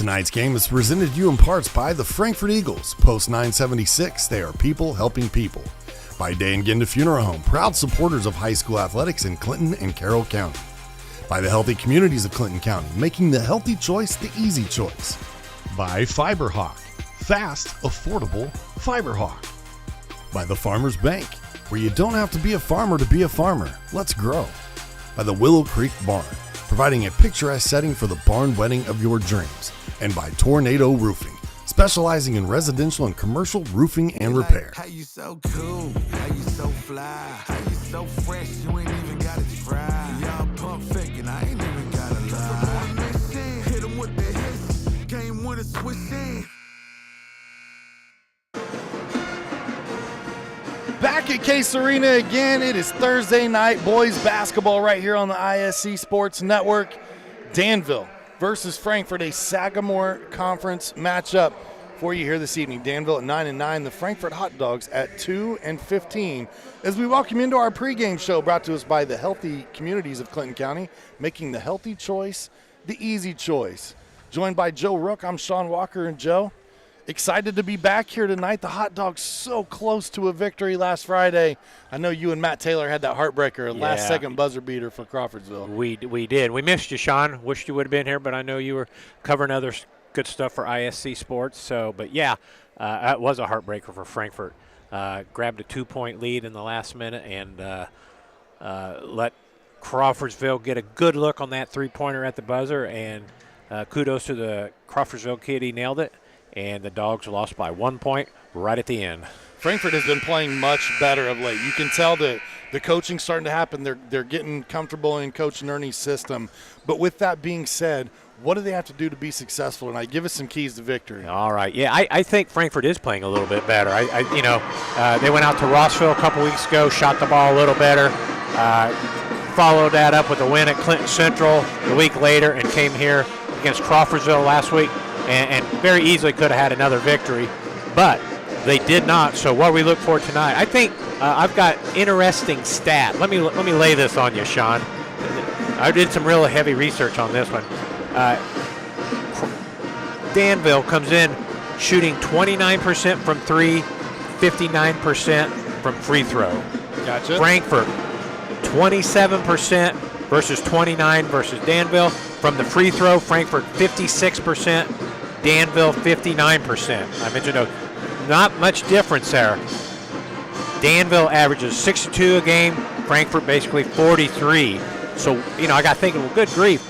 Tonight's game is presented to you in parts by the Frankfort Eagles, Post 976. They are people helping people. By Day and Ginda Funeral Home, proud supporters of high school athletics in Clinton and Carroll County. By the healthy communities of Clinton County, making the healthy choice the easy choice. By FiberHawk, fast, affordable FiberHawk. By the Farmers Bank, where you don't have to be a farmer to be a farmer. Let's grow. By the Willow Creek Barn, providing a picturesque setting for the barn wedding of your dreams. And by Tornado Roofing, specializing in residential and commercial roofing and repair. How you so cool, how you so fly, how you so fresh, you ain't even gotta try. Y'all pump faking, I ain't even gotta lie. Hit 'em with the hits, game with a switch in. Back at Case Arena again. It is Thursday night boys basketball right here on the ISC Sports Network. Danville versus Frankfort, a Sagamore Conference matchup for you here this evening. Danville at 9-9, the Frankfort Hot Dogs at 2-15. As we welcome into our pregame show brought to us by the healthy communities of Clinton County, making the healthy choice the easy choice. Joined by Joe Rook, I'm Sean Walker, and Joe, excited to be back here tonight. The Hot Dogs so close to a victory last Friday. I know you and Matt Taylor had that heartbreaker, last-second buzzer beater for Crawfordsville. We did. We missed you, Sean. Wished you would have been here, but I know you were covering other good stuff for ISC Sports. But it was a heartbreaker for Frankfort. Grabbed a 2-point lead in the last minute and let Crawfordsville get a good look on that three-pointer at the buzzer. And kudos to the Crawfordsville kid. He nailed it. And the Dogs lost by 1 point right at the end. Frankfort has been playing much better of late. You can tell that the coaching's starting to happen. They're getting comfortable in Coach Nerney's system. But with that being said, what do they have to do to be successful tonight? Give us some keys to victory. All right. Yeah, I think Frankfort is playing a little bit better. They went out to Rossville a couple weeks ago, shot the ball a little better, followed that up with a win at Clinton Central the week later, and came here against Crawfordsville last week. And very easily could have had another victory, but they did not. So what we look for tonight, I think I've got interesting stat. Let me lay this on you, Sean. I did some real heavy research on this one. Danville comes in shooting 29% from three, 59% from free throw. Gotcha. Frankfort, 27% versus 29 versus Danville. From the free throw, Frankfort 56%, Danville 59%. I mentioned not much difference there. Danville averages 62 a game, Frankfort basically 43. So, I got thinking, well, good grief,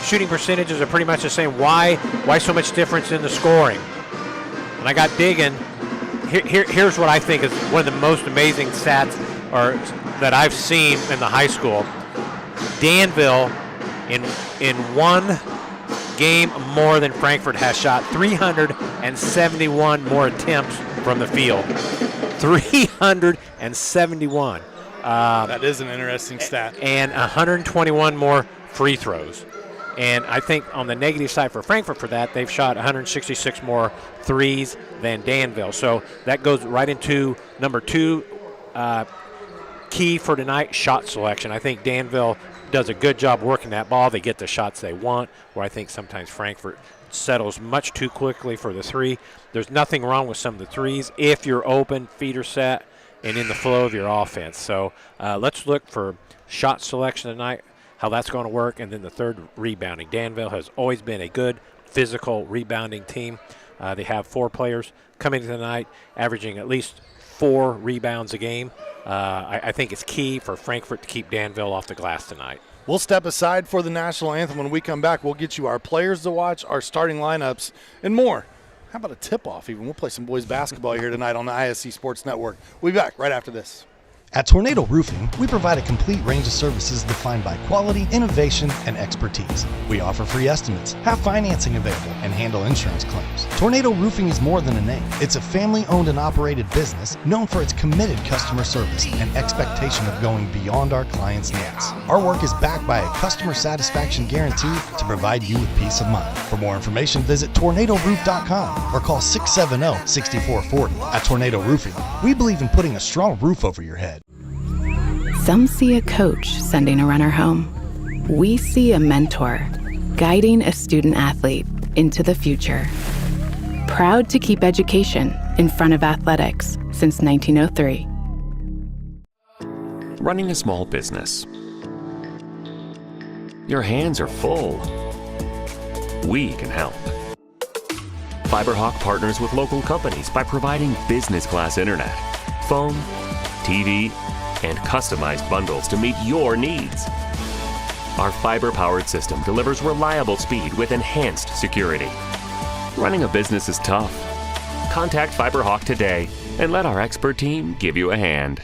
shooting percentages are pretty much the same. Why so much difference in the scoring? And I got digging. Here's what I think is one of the most amazing stats that I've seen in the high school. Danville, in one game more than Frankfort has shot, 371 more attempts from the field. 371. That is an interesting stat. And 121 more free throws. And I think on the negative side for Frankfort for that, they've shot 166 more threes than Danville. So that goes right into number two key for tonight, shot selection. I think Danville does a good job working that ball. They get the shots they want, where I think sometimes Frankfort settles much too quickly for the three. There's nothing wrong with some of the threes if you're open, feet are set, and in the flow of your offense. So let's look for shot selection tonight, how that's going to work, and then the third, rebounding. Danville has always been a good physical rebounding team. They have 4 players coming tonight, averaging at least 4 rebounds a game. I think it's key for Frankfort to keep Danville off the glass tonight. We'll step aside for the national anthem. When we come back, we'll get you our players to watch, our starting lineups, and more. How about a tip-off even? We'll play some boys basketball here tonight on the ISC Sports Network. We'll be back right after this. At Tornado Roofing, we provide a complete range of services defined by quality, innovation, and expertise. We offer free estimates, have financing available, and handle insurance claims. Tornado Roofing is more than a name. It's a family-owned and operated business known for its committed customer service and expectation of going beyond our clients' needs. Our work is backed by a customer satisfaction guarantee to provide you with peace of mind. For more information, visit tornadoroof.com or call 670-6440. At Tornado Roofing, we believe in putting a strong roof over your head. Some see a coach sending a runner home. We see a mentor guiding a student athlete. into the future. Proud to keep education in front of athletics since 1903. Running a small business. Your hands are full. We can help. FiberHawk partners with local companies by providing business-class internet, phone, TV, and customized bundles to meet your needs. Our fiber-powered system delivers reliable speed with enhanced security. Running a business is tough. Contact FiberHawk today and let our expert team give you a hand.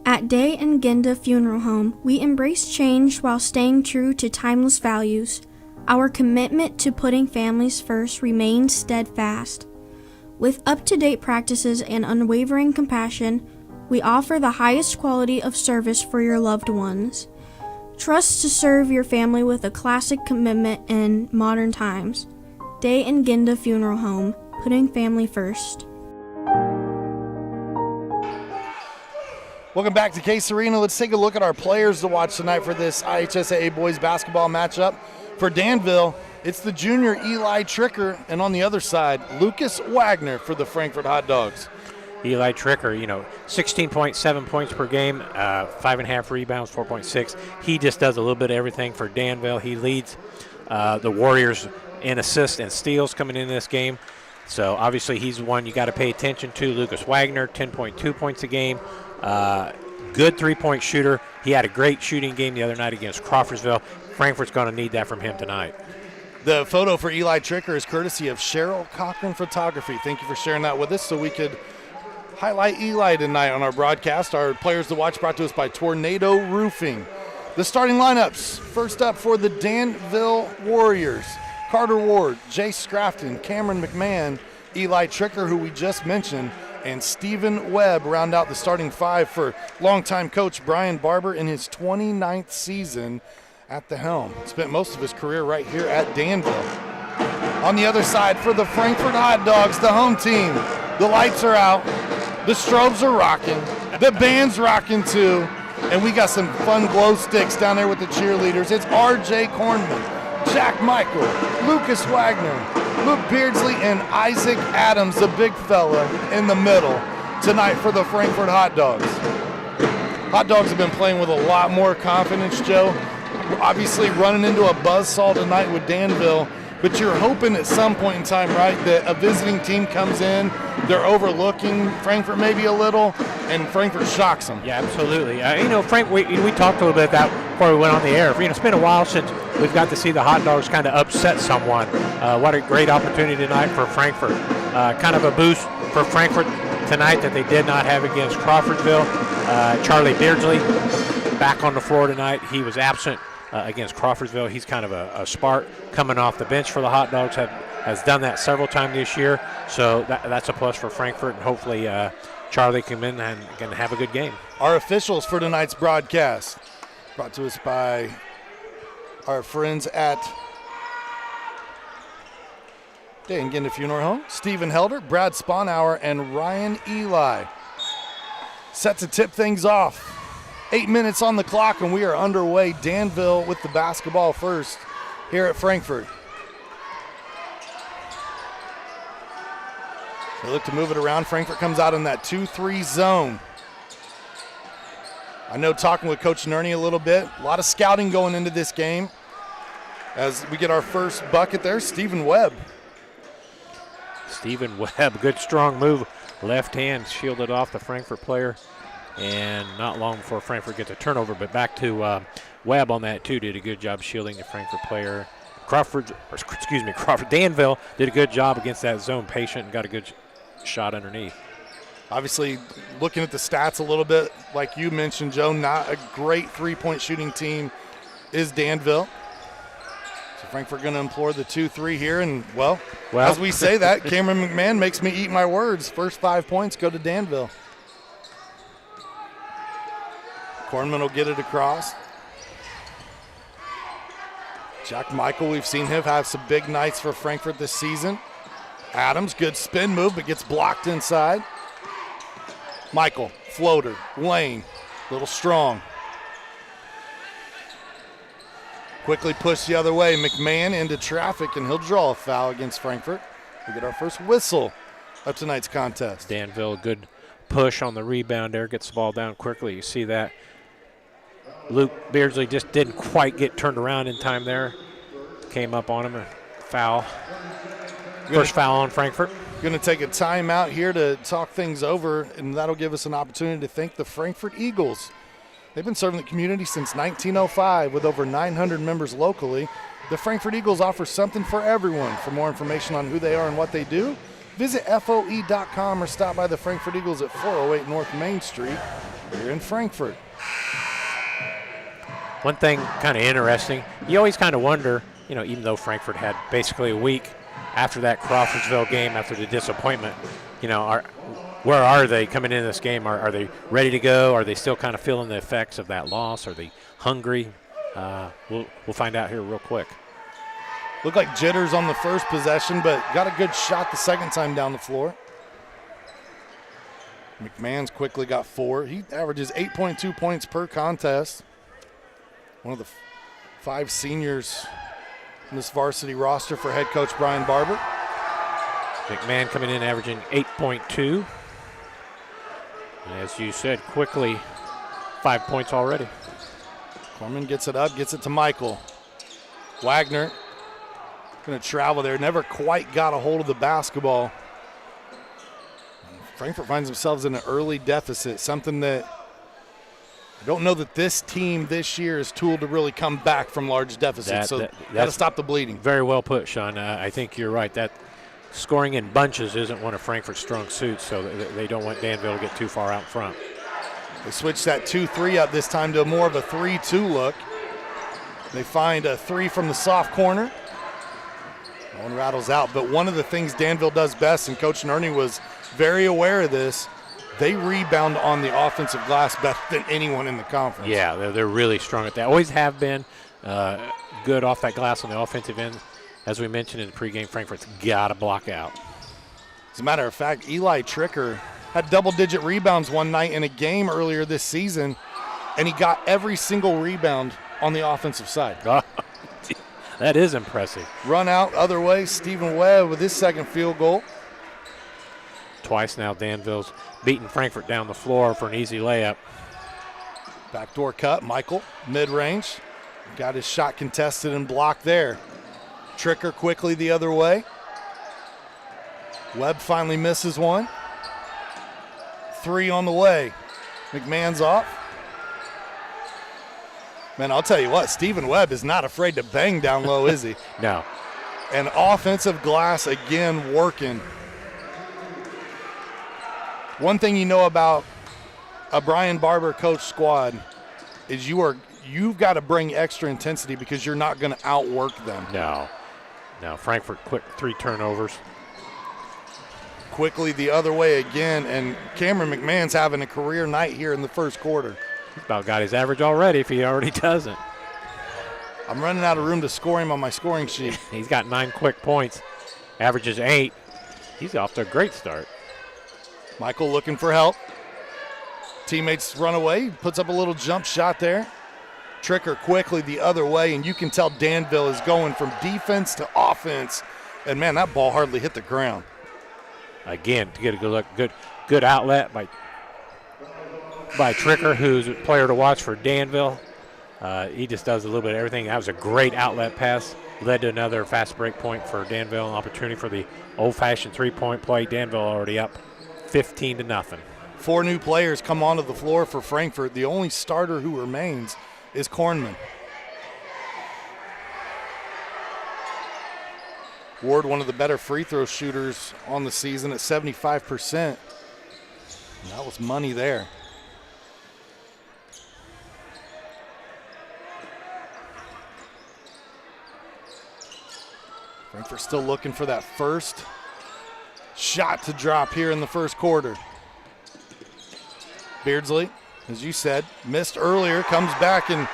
At Day and Ginda Funeral Home, we embrace change while staying true to timeless values. Our commitment to putting families first remains steadfast. With up-to-date practices and unwavering compassion, we offer the highest quality of service for your loved ones. Trust to serve your family with a classic commitment in modern times. Day and Ginda Funeral Home, putting family first. Welcome back to Case Arena. Let's take a look at our players to watch tonight for this IHSAA boys basketball matchup. For Danville, it's the junior Eli Tricker, and on the other side, Lucas Wagner for the Frankfort Hot Dogs. Eli Tricker, 16.7 points per game, 5.5 rebounds, 4.6. He just does a little bit of everything for Danville. He leads the Warriors in assists and steals coming into this game. So obviously he's one you got to pay attention to. Lucas Wagner, 10.2 points a game. Good three-point shooter. He had a great shooting game the other night against Crawfordsville. Frankfort's going to need that from him tonight. The photo for Eli Tricker is courtesy of Cheryl Cochran Photography. Thank you for sharing that with us so we could highlight Eli tonight on our broadcast. Our players to watch brought to us by Tornado Roofing. The starting lineups. First up for the Danville Warriors, Carter Ward, Jace Scrafton, Cameron McMahon, Eli Tricker, who we just mentioned, and Stephen Webb round out the starting five for longtime coach Brian Barber in his 29th season at the helm. Spent most of his career right here at Danville. On the other side for the Frankfort Hot Dogs, the home team, the lights are out, the strobes are rocking, the band's rocking too, and we got some fun glow sticks down there with the cheerleaders. It's RJ Kornman, Jack Michael, Lucas Wagner, Luke Beardsley, and Isaac Adams, the big fella in the middle tonight for the Frankfort Hot Dogs. Hot Dogs have been playing with a lot more confidence, Joe. Obviously running into a buzzsaw tonight with Danville, but you're hoping at some point in time, right, that a visiting team comes in, they're overlooking Frankfort maybe a little, and Frankfort shocks them. Yeah, absolutely. Frank, we talked a little bit about before we went on the air. It's been a while since we've got to see the Hot Dogs kind of upset someone. What a great opportunity tonight for Frankfort. Kind of a boost for Frankfort tonight that they did not have against Crawfordsville. Charlie Beardsley back on the floor tonight. He was absent against Crawfordsville. He's kind of a spark coming off the bench for the Hot Dogs. Has done that several times this year. So that's a plus for Frankfort, and hopefully Charlie can come in and can have a good game. Our officials for tonight's broadcast brought to us by our friends at Day and Ginda Funeral Home, Stephen Helder, Brad Sponauer, and Ryan Eli. Set to tip things off. 8 minutes on the clock, and we are underway. Danville with the basketball first here at Frankfort. They look to move it around. Frankfort comes out in that 2-3 zone. I know talking with Coach Nerney a little bit, a lot of scouting going into this game. As we get our first bucket there, Stephen Webb. Stephen Webb, good strong move. Left hand shielded off the Frankfort player. And not long before Frankfort gets a turnover, but back to Webb on that too. Did a good job shielding the Frankfort player. Danville did a good job against that zone patient and got a good shot underneath. Obviously, looking at the stats a little bit, like you mentioned, Joe, not a great three-point shooting team is Danville. So Frankfort going to implore the 2-3 here, and well, as we say that, Cameron McMahon makes me eat my words. First 5 points go to Danville. Kornman will get it across. Jack Michael, we've seen him have some big nights for Frankfort this season. Adams, good spin move, but gets blocked inside. Michael, floater, lane, little strong. Quickly pushed the other way. McMahon into traffic, and he'll draw a foul against Frankfort. We get our first whistle of tonight's contest. Danville, good push on the rebound there, gets the ball down quickly. You see that. Luke Beardsley just didn't quite get turned around in time there. Came up on him, a foul. First foul on Frankfort. Going to take a timeout here to talk things over, and that'll give us an opportunity to thank the Frankfort Eagles. They've been serving the community since 1905 with over 900 members locally. The Frankfort Eagles offer something for everyone. For more information on who they are and what they do, visit FOE.com or stop by the Frankfort Eagles at 408 North Main Street here in Frankfort. One thing kind of interesting, you always kind of wonder, you know, even though Frankfort had basically a week after that Crawfordsville game, after the disappointment, you know, where are they coming into this game? Are they ready to go? Are they still kind of feeling the effects of that loss? Are they hungry? We'll find out here real quick. Looked like jitters on the first possession, but got a good shot the second time down the floor. McMahon's quickly got 4. He averages 8.2 points per contest. One of the 5 seniors in this varsity roster for head coach Brian Barber. McMahon coming in averaging 8.2. And as you said, quickly 5 points already. Corman gets it up, gets it to Michael. Wagner going to travel there, never quite got a hold of the basketball. Frankfort finds themselves in an early deficit, something that I don't know that this team this year is tooled to really come back from large deficits. So got to stop the bleeding. Very well put, Sean. I think you're right. That scoring in bunches isn't one of Frankfort's strong suits, so they don't want Danville to get too far out front. They switch that 2-3 up this time to more of a 3-2 look. They find a 3 from the soft corner. No one rattles out, but one of the things Danville does best, and Coach Nerney was very aware of this, they rebound on the offensive glass better than anyone in the conference. Yeah, they're really strong at that. Always have been good off that glass on the offensive end. As we mentioned in the pregame, Frankfort's got to block out. As a matter of fact, Eli Tricker had double-digit rebounds one night in a game earlier this season, and he got every single rebound on the offensive side. That is impressive. Run out other way, Stephen Webb with his second field goal. Twice now Danville's beating Frankfort down the floor for an easy layup. Backdoor cut, Michael, mid-range. Got his shot contested and blocked there. Tricker quickly the other way. Webb finally misses one. 3 on the way. McMahon's off. Man, I'll tell you what, Stephen Webb is not afraid to bang down low, is he? No. And offensive glass again working. One thing you know about a Brian Barber coach squad is you've got to bring extra intensity because you're not going to outwork them. No, Frankfort quick 3 turnovers. Quickly the other way again, and Cameron McMahon's having a career night here in the first quarter. He's about got his average already if he already doesn't. I'm running out of room to score him on my scoring sheet. He's got 9 quick points, averages 8. He's off to a great start. Michael looking for help. Teammates run away, puts up a little jump shot there. Tricker quickly the other way, and you can tell Danville is going from defense to offense. And man, that ball hardly hit the ground. Again, to get a good look, good outlet by Tricker, who's a player to watch for Danville. He just does a little bit of everything. That was a great outlet pass. Led to another fast break point for Danville, an opportunity for the old-fashioned three-point play. Danville already up 15-0. 4 new players come onto the floor for Frankfort. The only starter who remains is Kornman. Ward, one of the better free throw shooters on the season at 75%. And that was money there. Frankfort still looking for that first shot to drop here in the first quarter. Beardsley, as you said, missed earlier, comes back, and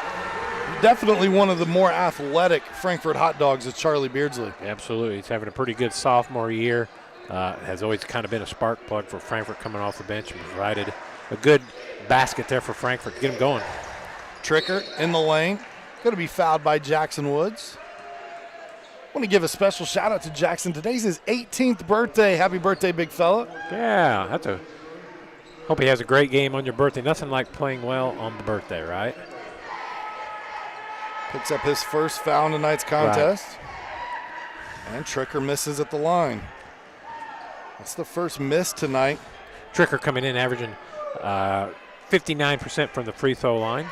definitely one of the more athletic Frankfort hot dogs is Charlie Beardsley. Absolutely. He's having a pretty good sophomore year. Has always kind of been a spark plug for Frankfort coming off the bench and provided a good basket there for Frankfort to get him going. Tricker in the lane, Going to be fouled by Jackson Woods. I want to give a special shout out to Jackson. Today's his 18th birthday. Happy birthday, big fella. Yeah, hope he has a great game on your birthday. Nothing like playing well on the birthday, right? Picks up his first foul in tonight's contest. Right. And Tricker misses at the line. That's the first miss tonight. Tricker coming in averaging 59% from the free throw line.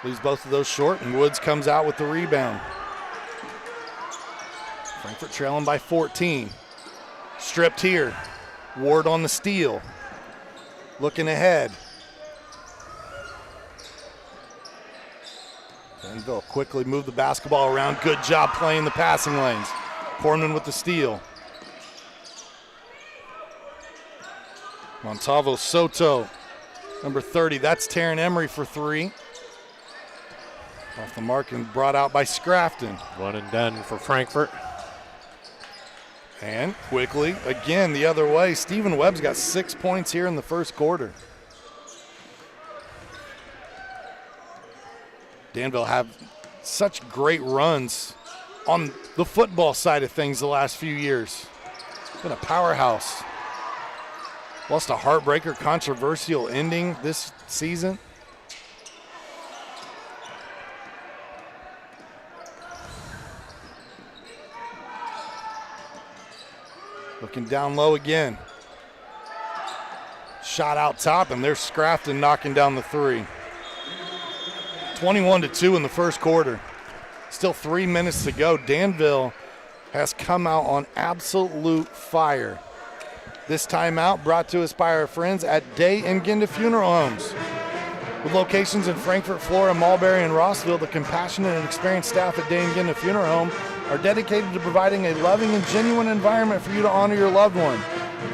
Leaves both of those short, and Woods comes out with the rebound. Frankfort trailing by 14. Stripped here. Ward on the steal. Looking ahead. Danville quickly moved the basketball around. Good job playing the passing lanes. Corman with the steal. Montalvo Soto, number 30. That's Taryn Emery for three. Off the mark and brought out by Scrafton. One and done for Frankfort. And quickly, again, the other way. Stephen Webb's got 6 points here in the first quarter. Danville have such great runs on the football side of things the last few years. Been a powerhouse. Lost a heartbreaker, controversial ending this season. Looking down low again. Shot out top, and there's Scrafton knocking down the three. 21-2 in the first quarter. Still 3 minutes to go. Danville has come out on absolute fire. This timeout brought to us by our friends at Day and Ginda Funeral Homes. With locations in Frankfort, Flora, Mulberry, and Rossville, the compassionate and experienced staff at Day and Ginda Funeral Home are dedicated to providing a loving and genuine environment for you to honor your loved one.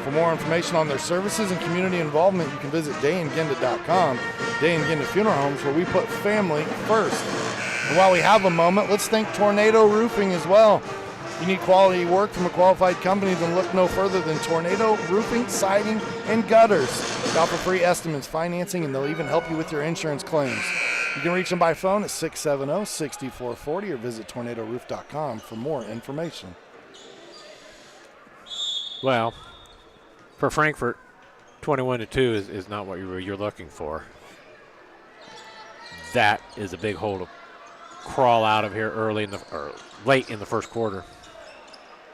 For more information on their services and community involvement, you can visit dayandginda.com. Day and Ginda Funeral Homes, where we put family first. And while we have a moment, let's thank Tornado Roofing as well. If you need quality work from a qualified company, then look no further than Tornado Roofing, Siding, and Gutters. They offer free estimates, financing, and they'll even help you with your insurance claims. You can reach them by phone at 670-6440 or visit tornadoroof.com for more information. Well, for Frankfort, 21-2 is not what you're looking for. That is a big hole to crawl out of here late in the first quarter.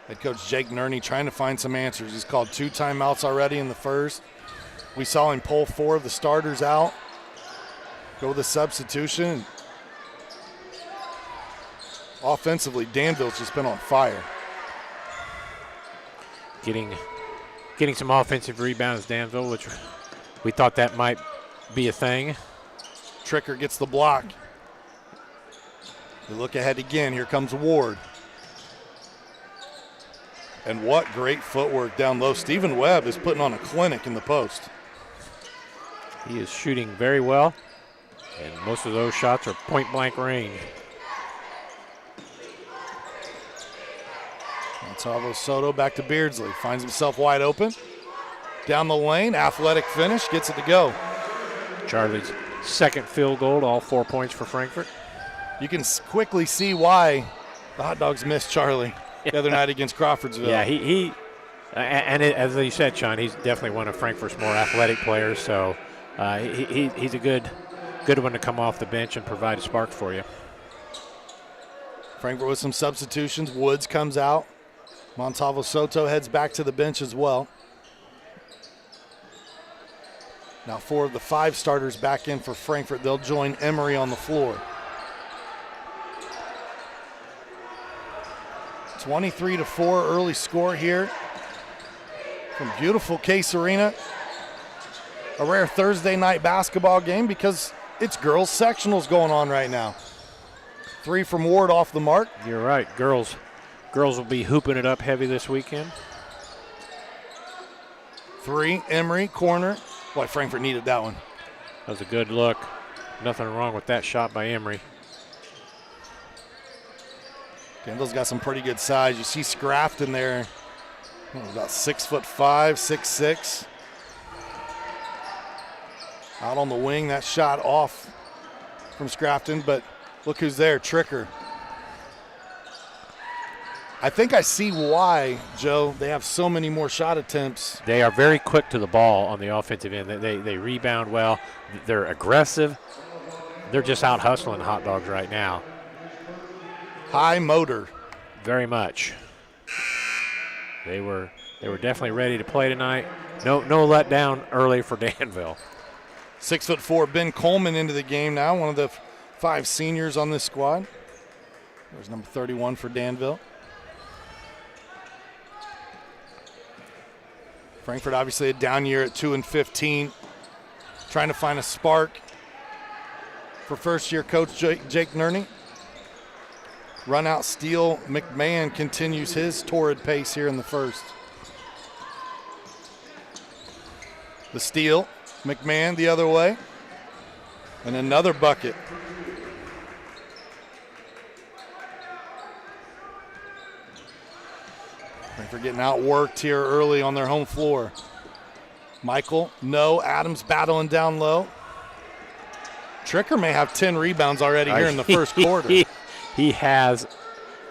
Head coach Jake Nerney trying to find some answers. He's called 2 timeouts already in the first. We saw him pull 4 of the starters out, go with a substitution. Offensively, Danville's just been on fire. Getting some offensive rebounds, Danville, which we thought that might be a thing. Tricker gets the block. We look ahead again. Here comes Ward. And what great footwork down low. Stephen Webb is putting on a clinic in the post. He is shooting very well, and most of those shots are point-blank range. Montalvo Soto back to Beardsley. Finds himself wide open. Down the lane, athletic finish, gets it to go. Charlie's second field goal, all 4 points for Frankfort. You can quickly see why the Hot Dogs missed Charlie the other night against Crawfordsville. Yeah, as you said, Sean, he's definitely one of Frankfort's more athletic players, so he's a good one to come off the bench and provide a spark for you. Frankfort with some substitutions. Woods comes out. Montalvo Soto heads back to the bench as well. Now 4 of the 5 starters back in for Frankfort. They'll join Emery on the floor. 23-4 early score here from beautiful Case Arena. A rare Thursday night basketball game because it's girls sectionals going on right now. 3 from Ward off the mark. You're right. Girls will be hooping it up heavy this weekend. 3, Emery, corner. Boy, Frankfort needed that one. That was a good look. Nothing wrong with that shot by Emery. Danville's got some pretty good size. You see Scrafton there, about 6'5", 6'6". Out on the wing, that shot off from Scrafton, but look who's there, Tricker. I think I see why, Joe, they have so many more shot attempts. They are very quick to the ball on the offensive end. They rebound well. They're aggressive. They're just out hustling Hot Dogs right now. High motor. Very much. They were definitely ready to play tonight. No letdown early for Danville. 6'4" Ben Coleman into the game now, one of the 5 seniors on this squad. There's number 31 for Danville. Frankfort obviously a down year at 2-15, trying to find a spark for first-year coach Jake Nerney. Run out steal, McMahon continues his torrid pace here in the first. The steal, McMahon the other way, and another bucket. Frankfort getting outworked here early on their home floor. Michael, no, Adams battling down low. Tricker may have 10 rebounds already here in the first quarter. He has,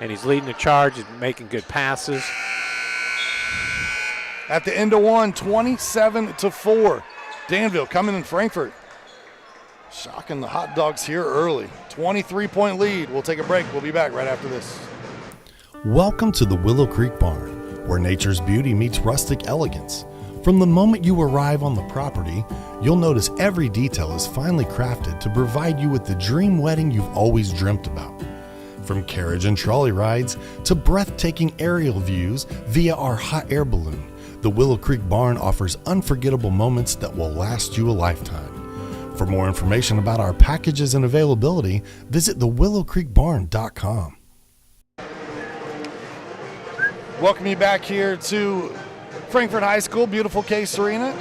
and he's leading the charge and making good passes. At the end of one, 27-4. Danville coming in Frankfort. Shocking the Hot Dogs here early. 23-point lead. We'll take a break. We'll be back right after this. Welcome to the Willow Creek Barn, where nature's beauty meets rustic elegance. From the moment you arrive on the property, you'll notice every detail is finely crafted to provide you with the dream wedding you've always dreamt about. From carriage and trolley rides to breathtaking aerial views via our hot air balloon, the Willow Creek Barn offers unforgettable moments that will last you a lifetime. For more information about our packages and availability, visit thewillowcreekbarn.com. Welcome you back here to Frankfort High School, beautiful Case Arena.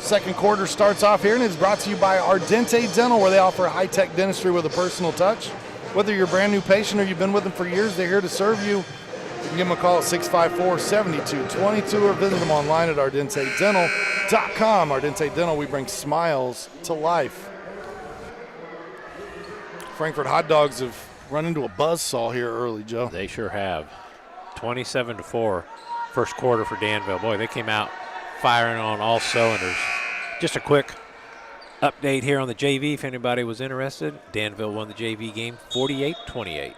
Second quarter starts off here and is brought to you by Ardente Dental, where they offer high-tech dentistry with a personal touch. Whether you're a brand new patient or you've been with them for years, they're here to serve you. You can give them a call at 654-7222 or visit them online at ardentedental.com. Ardente Dental, we bring smiles to life. Frankfort Hot Dogs have run into a buzzsaw here early, Joe. They sure have. 27-4 first quarter for Danville. Boy, they came out firing on all cylinders. Just a quick update here on the JV if anybody was interested. Danville won the JV game 48-28.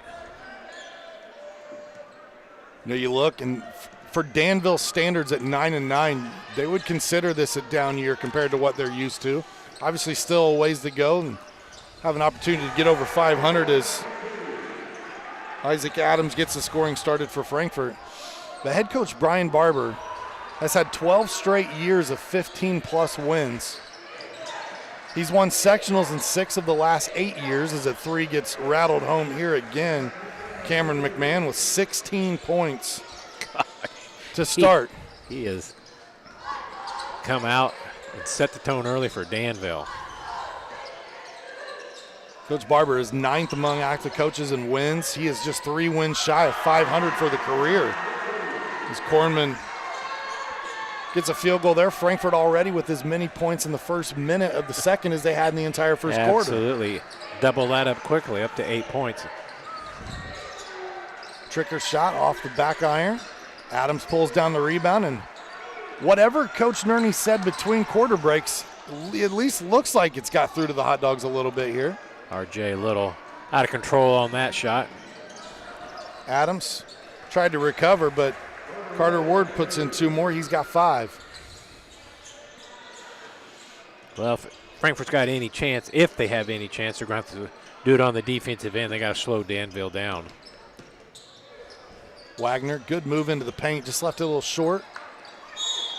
You know, you look, and for Danville standards at 9-9, they would consider this a down year compared to what they're used to. Obviously still a ways to go and have an opportunity to get over 500 as Isaac Adams gets the scoring started for Frankfort. The head coach, Brian Barber, has had 12 straight years of 15-plus wins. He's won sectionals in 6 of the last 8 years as a 3 gets rattled home here again. Cameron McMahon with 16 points to start. He has come out and set the tone early for Danville. Coach Barber is 9th among active coaches in wins. He is just 3 wins shy of 500 for the career. As Kornman gets a field goal there. Frankfort already with as many points in the first minute of the second as they had in the entire first quarter. Absolutely. Double that up quickly, up to 8 points. Tricker shot off the back iron. Adams pulls down the rebound, and whatever Coach Nerney said between quarter breaks, at least looks like it's got through to the Hot Dogs a little bit here. RJ Little out of control on that shot. Adams tried to recover, but Carter Ward puts in 2 more. He's got 5. Well, if Frankfort's got any chance, if they have any chance, they're going to have to do it on the defensive end. They got to slow Danville down. Wagner, good move into the paint, just left it a little short.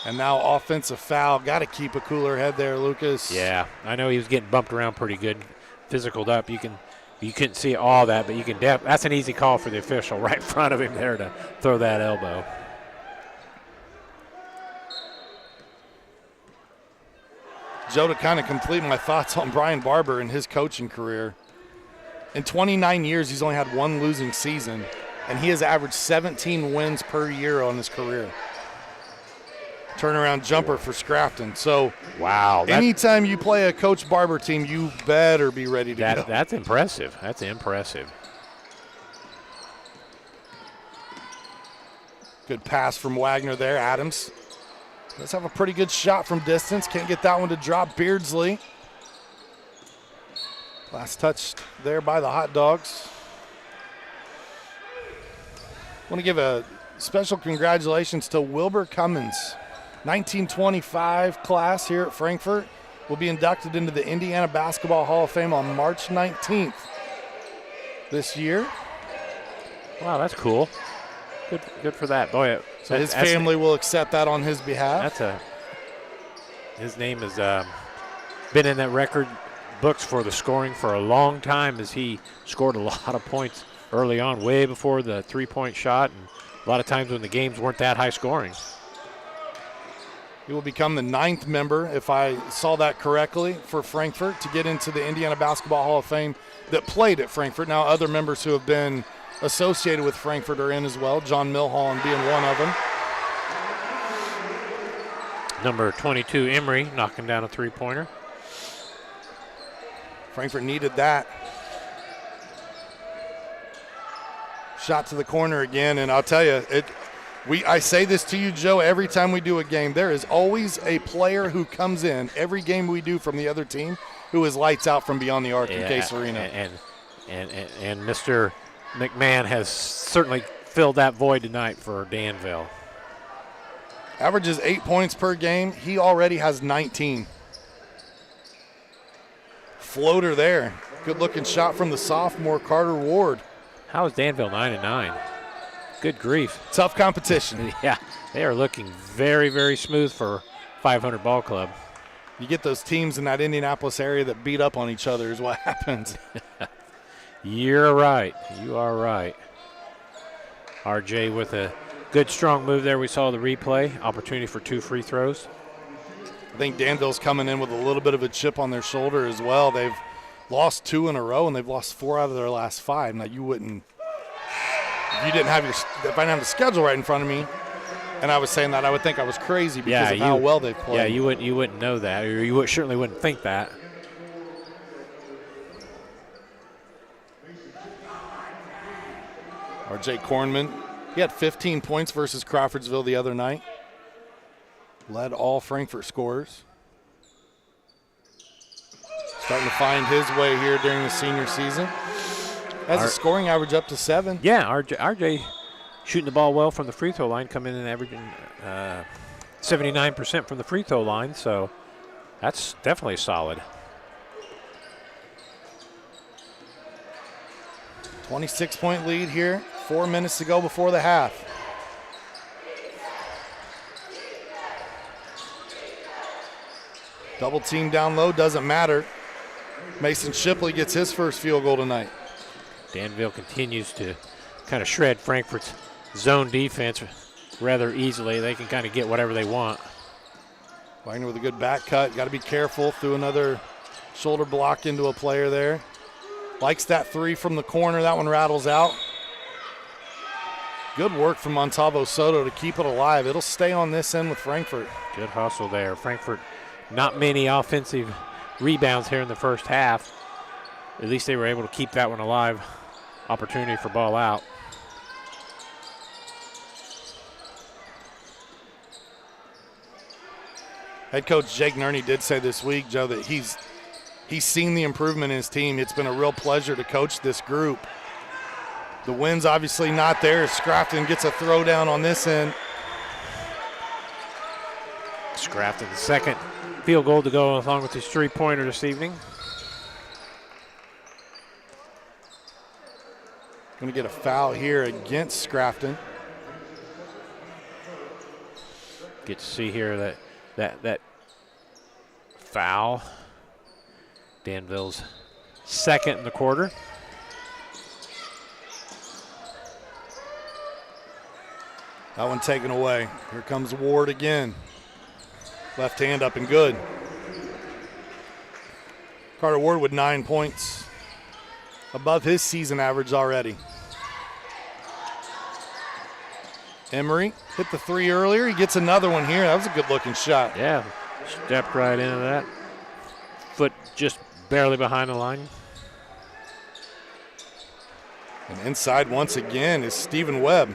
And now offensive foul. Got to keep a cooler head there, Lucas. Yeah, I know he was getting bumped around pretty good, physicaled up. You couldn't see all that, but you can. That's an easy call for the official right in front of him there to throw that elbow. Joe, to kind of complete my thoughts on Brian Barber and his coaching career. In 29 years, he's only had 1 losing season, and he has averaged 17 wins per year on his career. Turnaround jumper for Scrafton. So, wow. Anytime you play a Coach Barber team, you better be ready to go. That's impressive. That's impressive. Good pass from Wagner there. Adams does have a pretty good shot from distance. Can't get that one to drop. Beardsley. Last touch there by the Hot Dogs. Want to give a special congratulations to Wilbur Cummins. 1925 class here at Frankfort will be inducted into the Indiana Basketball Hall of Fame on March 19th this year. Wow, that's cool. Good for that. Boy, so his family will accept that on his behalf. His name has been in that record books for the scoring for a long time, as he scored a lot of points early on, way before the three-point shot, and a lot of times when the games weren't that high scoring. He will become the 9th member, if I saw that correctly, for Frankfort to get into the Indiana Basketball Hall of Fame that played at Frankfort. Now other members who have been associated with Frankfort are in as well, John Milholland being one of them. Number 22, Emery, knocking down a three-pointer. Frankfort needed that. Shot to the corner again, and I'll tell you, I say this to you, Joe, every time we do a game, there is always a player who comes in every game we do from the other team who is lights out from beyond the arc in Case Arena. And Mr. McMahon has certainly filled that void tonight for Danville. Averages 8 points per game. He already has 19. Floater there. Good-looking shot from the sophomore, Carter Ward. How is Danville 9-9? Good grief. Tough competition. Yeah, they are looking very, very smooth for 500 ball club. You get those teams in that Indianapolis area that beat up on each other is what happens. You're right. You are right. RJ with a good, strong move there. We saw the replay. Opportunity for 2 free throws. I think Danville's coming in with a little bit of a chip on their shoulder as well. They've lost 2 in a row, and they've lost 4 out of their last 5. Now, you wouldn't – if I didn't have the schedule right in front of me and I was saying that, I would think I was crazy because of how well they've played. Yeah, you wouldn't know that, or you certainly wouldn't think that. R.J. Kornman, he had 15 points versus Crawfordsville the other night. Led all Frankfort scorers. Starting to find his way here during the senior season. Has a scoring average up to 7. Yeah, RJ shooting the ball well from the free throw line, coming in and averaging 79% from the free throw line, so that's definitely solid. 26-point lead here. 4 minutes to go before the half. Double team down low, doesn't matter. Mason Shipley gets his first field goal tonight. Danville continues to kind of shred Frankfort's zone defense rather easily. They can kind of get whatever they want. Wagner with a good back cut. Got to be careful. Threw another shoulder block into a player there. Likes that 3 from the corner. That one rattles out. Good work from Montalvo Soto to keep it alive. It'll stay on this end with Frankfort. Good hustle there. Frankfort, not many offensive rebounds here in the first half. At least they were able to keep that one alive. Opportunity for ball out. Head coach Jake Nerney did say this week, Joe, that he's seen the improvement in his team. It's been a real pleasure to coach this group. The win's obviously not there. Scrafton gets a throwdown on this end. Scrafton, the second field goal to go along with his 3-pointer this evening. Going to get a foul here against Scrafton. Get to see here that foul. Danville's second in the quarter. That one taken away. Here comes Ward again. Left hand up and good. Carter Ward with 9 points. Above his season average already. Emery hit the three earlier. He gets another one here. That was a good-looking shot. Yeah, stepped right into that. Foot just barely behind the line. And inside once again is Stephen Webb.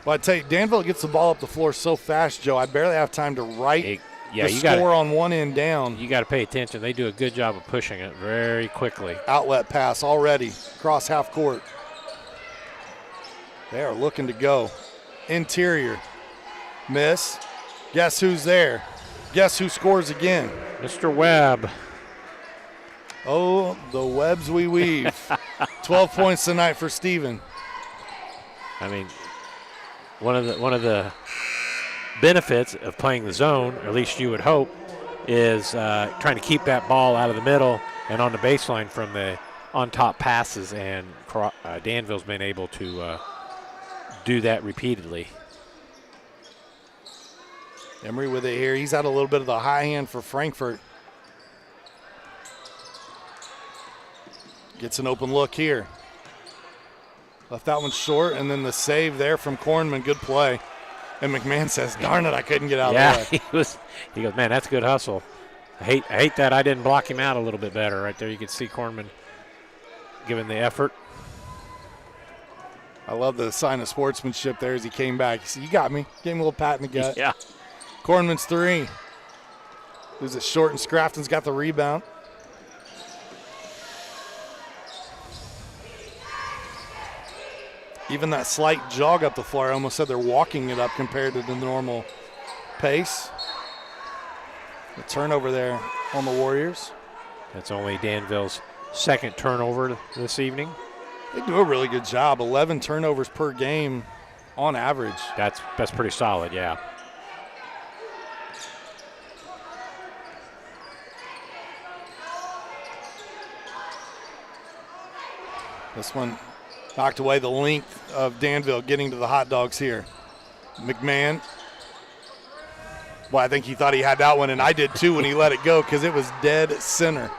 Well, I tell you, Danville gets the ball up the floor so fast, Joe, I barely have time to write the score on one end down. You got to pay attention. They do a good job of pushing it very quickly. Outlet pass already across half court. They are looking to go. Interior. Miss. Guess who's there? Guess who scores again? Mr. Webb. Oh, the webs we weave. 12 points tonight for Stephen. I mean, one of the benefits of playing the zone, or at least you would hope, is trying to keep that ball out of the middle and on the baseline from the on-top passes, and Danville's been able to do that repeatedly. Emery with it here. He's had a little bit of the high hand for Frankfort. Gets an open look here. Left that one short, and then the save there from Kornman. Good play. And McMahon says, darn it, I couldn't get out of the way. He goes, man, that's good hustle. I hate that I didn't block him out a little bit better. Right there you can see Kornman giving the effort. I love the sign of sportsmanship there as he came back. He said, you got me. Gave him a little pat in the gut. Yeah. Kornman's three. Loses it short, and Scrafton's got the rebound. Even that slight jog up the floor, I almost said they're walking it up compared to the normal pace. The turnover there on the Warriors. That's only Danville's second turnover this evening. They do a really good job. 11 turnovers per game on average. That's pretty solid, yeah. This one knocked away the length of Danville getting to the hot dogs here. McMahon. Well, I think he thought he had that one, and I did too when he let it go because it was dead center.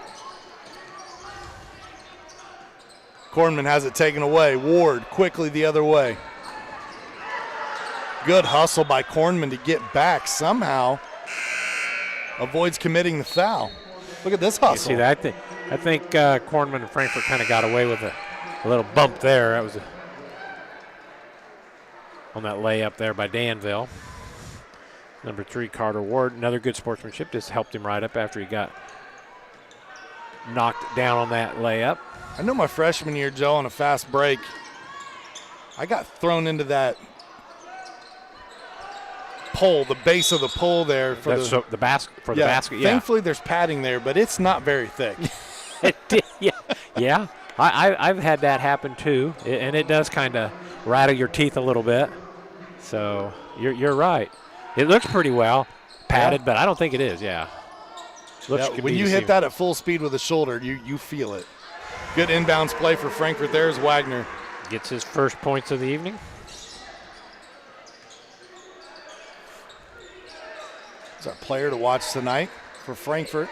Kornman has it taken away. Ward quickly the other way. Good hustle by Kornman to get back. Somehow avoids committing the foul. Look at this hustle. You see that? I think Kornman and Frankfort kind of got away with a little bump there. That was on that layup there by Danville. Number 3, Carter Ward. Another good sportsmanship. Just helped him right up after he got knocked down on that layup. I know my freshman year, Joe, on a fast break, I got thrown into that pole, the base of the pole there for the basket. Yeah. Thankfully, there's padding there, but it's not very thick. Yeah. I've had that happen too, and it does kind of rattle your teeth a little bit. So you're right. It looks pretty well padded, but I don't think it is. Yeah. When you hit that at full speed with the shoulder, you feel it. Good inbounds play for Frankfort there as Wagner gets his first points of the evening. He's our player to watch tonight for Frankfort.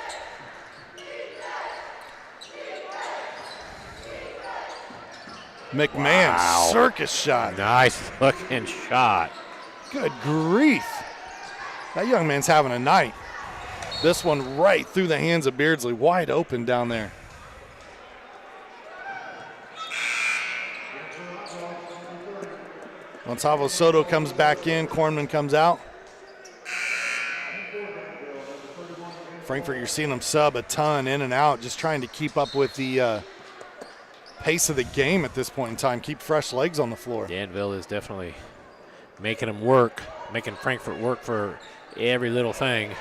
McMahon, circus shot. Nice looking shot. Good grief. That young man's having a night. This one right through the hands of Beardsley, wide open down there. Gonzalo Soto comes back in, Kornman comes out. Frankfort, you're seeing them sub a ton in and out, just trying to keep up with the pace of the game at this point in time, keep fresh legs on the floor. Danville is definitely making them work, making Frankfort work for every little thing.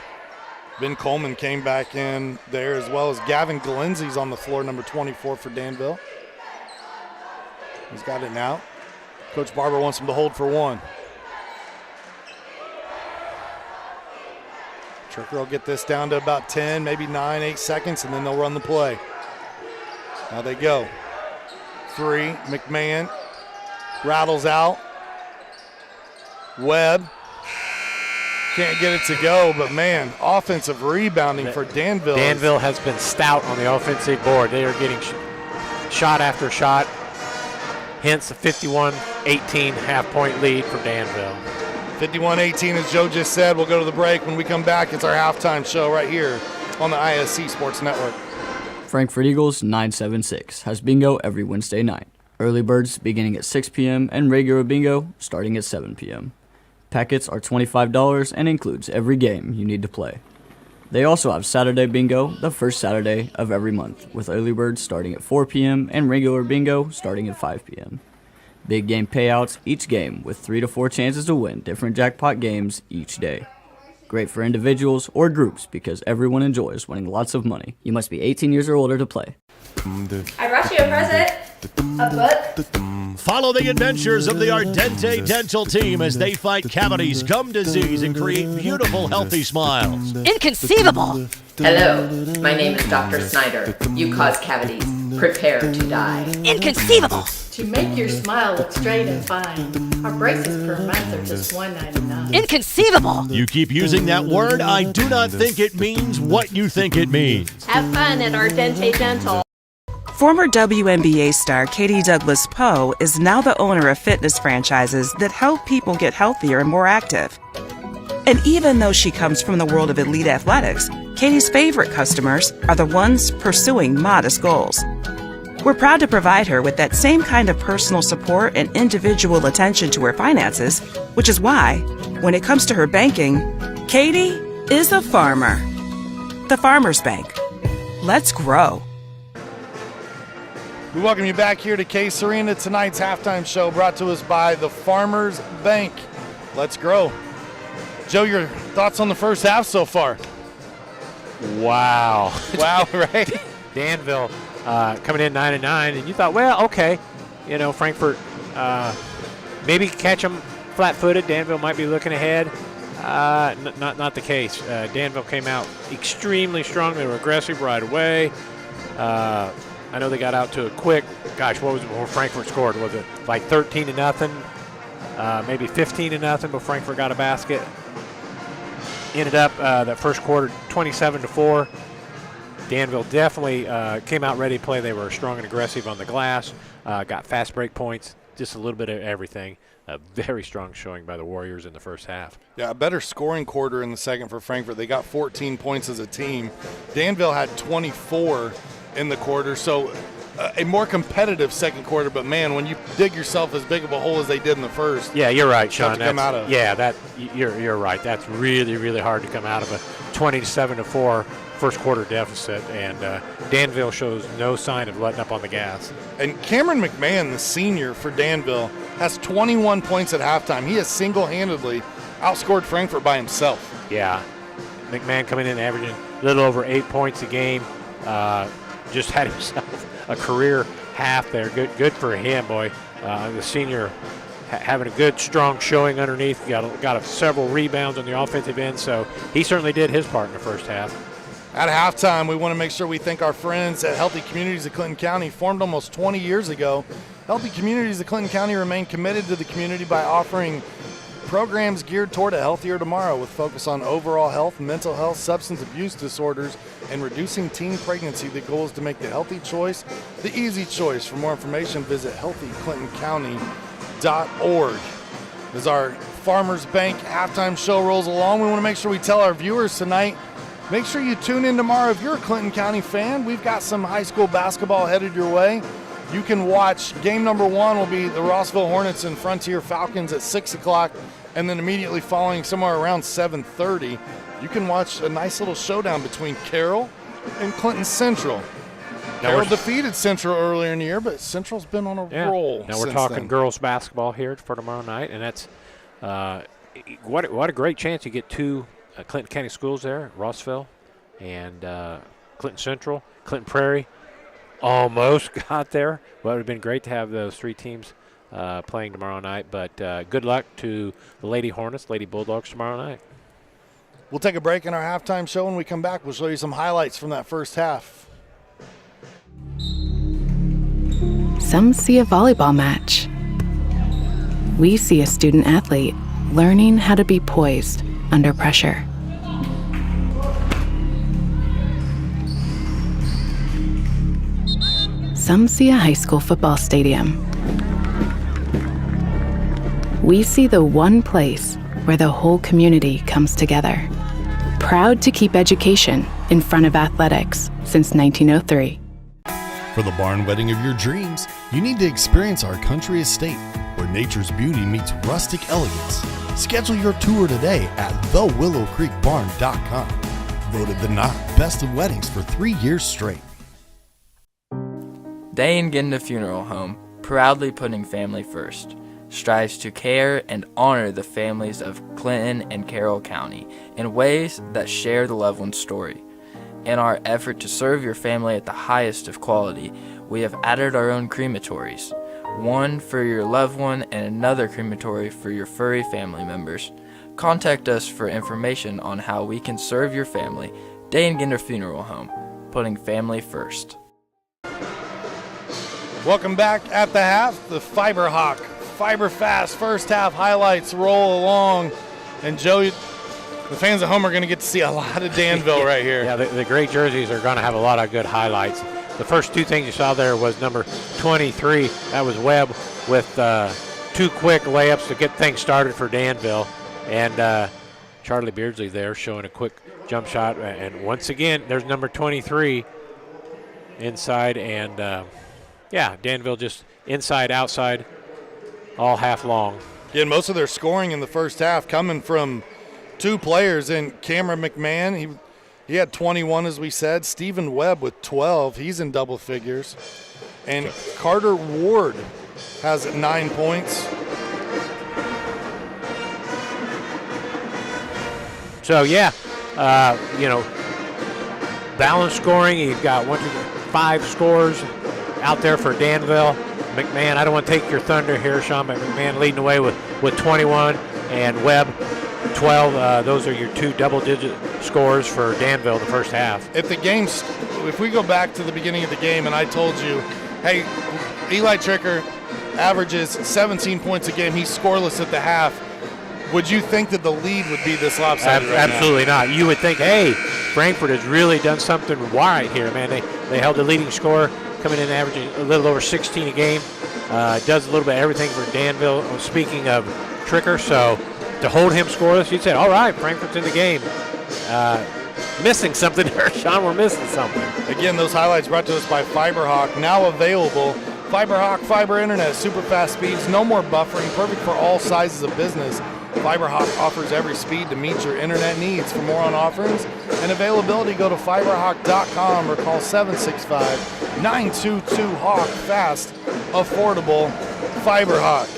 Ben Coleman came back in there, as well as Gavin Galenzi's on the floor, number 24 for Danville. He's got it now. Coach Barber wants him to hold for one. Tricker will get this down to about 10, maybe 9, 8 seconds, and then they'll run the play. Now they go. 3, McMahon rattles out. Webb can't get it to go, but man, offensive rebounding for Danville. Danville has been stout on the offensive board. They are getting shot after shot. hence the 51-18 half-point lead for Danville. 51-18, as Joe just said. We'll go to the break. When we come back, it's our halftime show right here on the ISC Sports Network. Frankfort Eagles 976 has bingo every Wednesday night. Early birds beginning at 6 p.m. and regular bingo starting at 7 p.m. Packets are $25 and includes every game you need to play. They also have Saturday bingo the first Saturday of every month, with early birds starting at 4 p.m. and regular bingo starting at 5 p.m. Big game payouts each game with 3 to 4 chances to win different jackpot games each day. Great for individuals or groups because everyone enjoys winning lots of money. You must be 18 years or older to play. I brought you a present. A book. Follow the adventures of the Ardente Dental team as they fight cavities, gum disease, and create beautiful, healthy smiles. Inconceivable. Hello, my name is Dr. Snyder. You cause cavities. Prepare to die. Inconceivable. To make your smile look straight and fine, our braces per month are just $1.99. Inconceivable. You keep using that word, I do not think it means what you think it means. Have fun at Ardente Dental. Former WNBA star Katie Douglas Poe is now the owner of fitness franchises that help people get healthier and more active. And even though she comes from the world of elite athletics, Katie's favorite customers are the ones pursuing modest goals. We're proud to provide her with that same kind of personal support and individual attention to her finances, which is why, when it comes to her banking, Katie is a farmer. The Farmers Bank. Let's grow. We welcome you back here to Case Arena. Tonight's halftime show brought to us by the Farmers Bank. Let's grow. Joe, your thoughts on the first half so far? Wow. Wow, right? Danville coming in 9-9, and you thought, well, okay, Frankfort maybe catch them flat-footed. Danville might be looking ahead. Not the case. Danville came out extremely strong. They were aggressive right away. I know they got out to a quick. Gosh, what was it before Frankfort scored? Was it like 13-0? Maybe 15-0 before Frankfort got a basket. Ended up that first quarter 27-4. Danville definitely came out ready to play. They were strong and aggressive on the glass. Got fast break points, just a little bit of everything. A very strong showing by the Warriors in the first half. Yeah, a better scoring quarter in the second for Frankfort. They got 14 points as a team. Danville had 24 in the quarter, so a more competitive second quarter. But man, when you dig yourself as big of a hole as they did in the first, yeah, you're right, Sean. You're right. That's really, really hard to come out of a 27-4 first quarter deficit, and Danville shows no sign of letting up on the gas. And Cameron McMahon, the senior for Danville, has 21 points at halftime. He has single-handedly outscored Frankfort by himself. Yeah, McMahon coming in averaging a little over 8 points a game. Just had himself a career half there. Good for him, boy. The senior having a good, strong showing underneath. Got several rebounds on the offensive end, so he certainly did his part in the first half. At halftime, we want to make sure we thank our friends at Healthy Communities of Clinton County. Formed almost 20 years ago, Healthy Communities of Clinton County remain committed to the community by offering programs geared toward a healthier tomorrow with focus on overall health, mental health, substance abuse disorders, and reducing teen pregnancy. The goal is to make the healthy choice the easy choice. For more information, visit healthyclintoncounty.org. As our Farmers Bank halftime show rolls along, we want to make sure we tell our viewers tonight, make sure you tune in tomorrow. If you're a Clinton County fan, we've got some high school basketball headed your way. You can watch game number 1 will be the Rossville Hornets and Frontier Falcons at 6 o'clock, and then immediately following somewhere around 7:30, you can watch a nice little showdown between Carroll and Clinton Central. Carroll defeated Central earlier in the year, but Central's been on a roll. Now we're talking girls basketball here for tomorrow night, and that's what a great chance to get 2 Clinton County schools there, Rossville and Clinton Central. Clinton Prairie almost got there. Well, it would have been great to have those 3 teams playing tomorrow night, but good luck to the Lady Hornets, Lady Bulldogs tomorrow night. We'll take a break in our halftime show. When we come back, we'll show you some highlights from that first half. Some see a volleyball match. We see a student athlete learning how to be poised under pressure. Some see a high school football stadium we see the one place where the whole community comes together. Proud to keep education in front of athletics since 1903. For the barn wedding of your dreams, you need to experience our country estate, where nature's beauty meets rustic elegance. Schedule your tour today at thewillowcreekbarn.com. Voted the Knot Best of Weddings for 3 years straight. Day and Ginda Funeral Home, proudly putting family first, strives to care and honor the families of Clinton and Carroll County in ways that share the loved one's story. In our effort to serve your family at the highest of quality, we have added our own crematories, one for your loved one and another crematory for your furry family members. Contact us for information on how we can serve your family. Day and Ginda Funeral Home, putting family first. Welcome back at the half. The Fiber Hawk, Fiber Fast first half highlights roll along. And Joe, the fans at home are going to get to see a lot of Danville right here. Yeah, the gray jerseys are going to have a lot of good highlights. The first two things you saw there was number 23. That was Webb with 2 quick layups to get things started for Danville. And Charlie Beardsley there showing a quick jump shot. And once again, there's number 23 inside. And, Danville just inside, outside, all half long. Again, most of their scoring in the first half coming from 2 players. In Cameron McMahon, he had 21, as we said. Stephen Webb with 12. He's in double figures. And Carter Ward has 9 points. So, balanced scoring. You've got 5 scores out there for Danville. McMahon, I don't want to take your thunder here, Sean, but McMahon leading the way with 21 and Webb 12. Those are your 2 double-digit scores for Danville in the first half. If we go back to the beginning of the game and I told you, hey, Eli Tricker averages 17 points a game, he's scoreless at the half, would you think that the lead would be this lopsided right Absolutely not. You would think, hey, Frankfort has really done something right here, man. They held the leading scorer, coming in averaging a little over 16 a game. Does a little bit of everything for Danville. Speaking of Tricker, so to hold him scoreless, you'd say, all right, Frankfort's in the game. Missing something there, Sean. We're missing something. Again, those highlights brought to us by FiberHawk, now available. FiberHawk Fiber Internet, super fast speeds, no more buffering, perfect for all sizes of business. FiberHawk offers every speed to meet your internet needs. For more on offerings and availability, go to fiberhawk.com or call 765-922-HAWK. Fast, affordable, FiberHawk.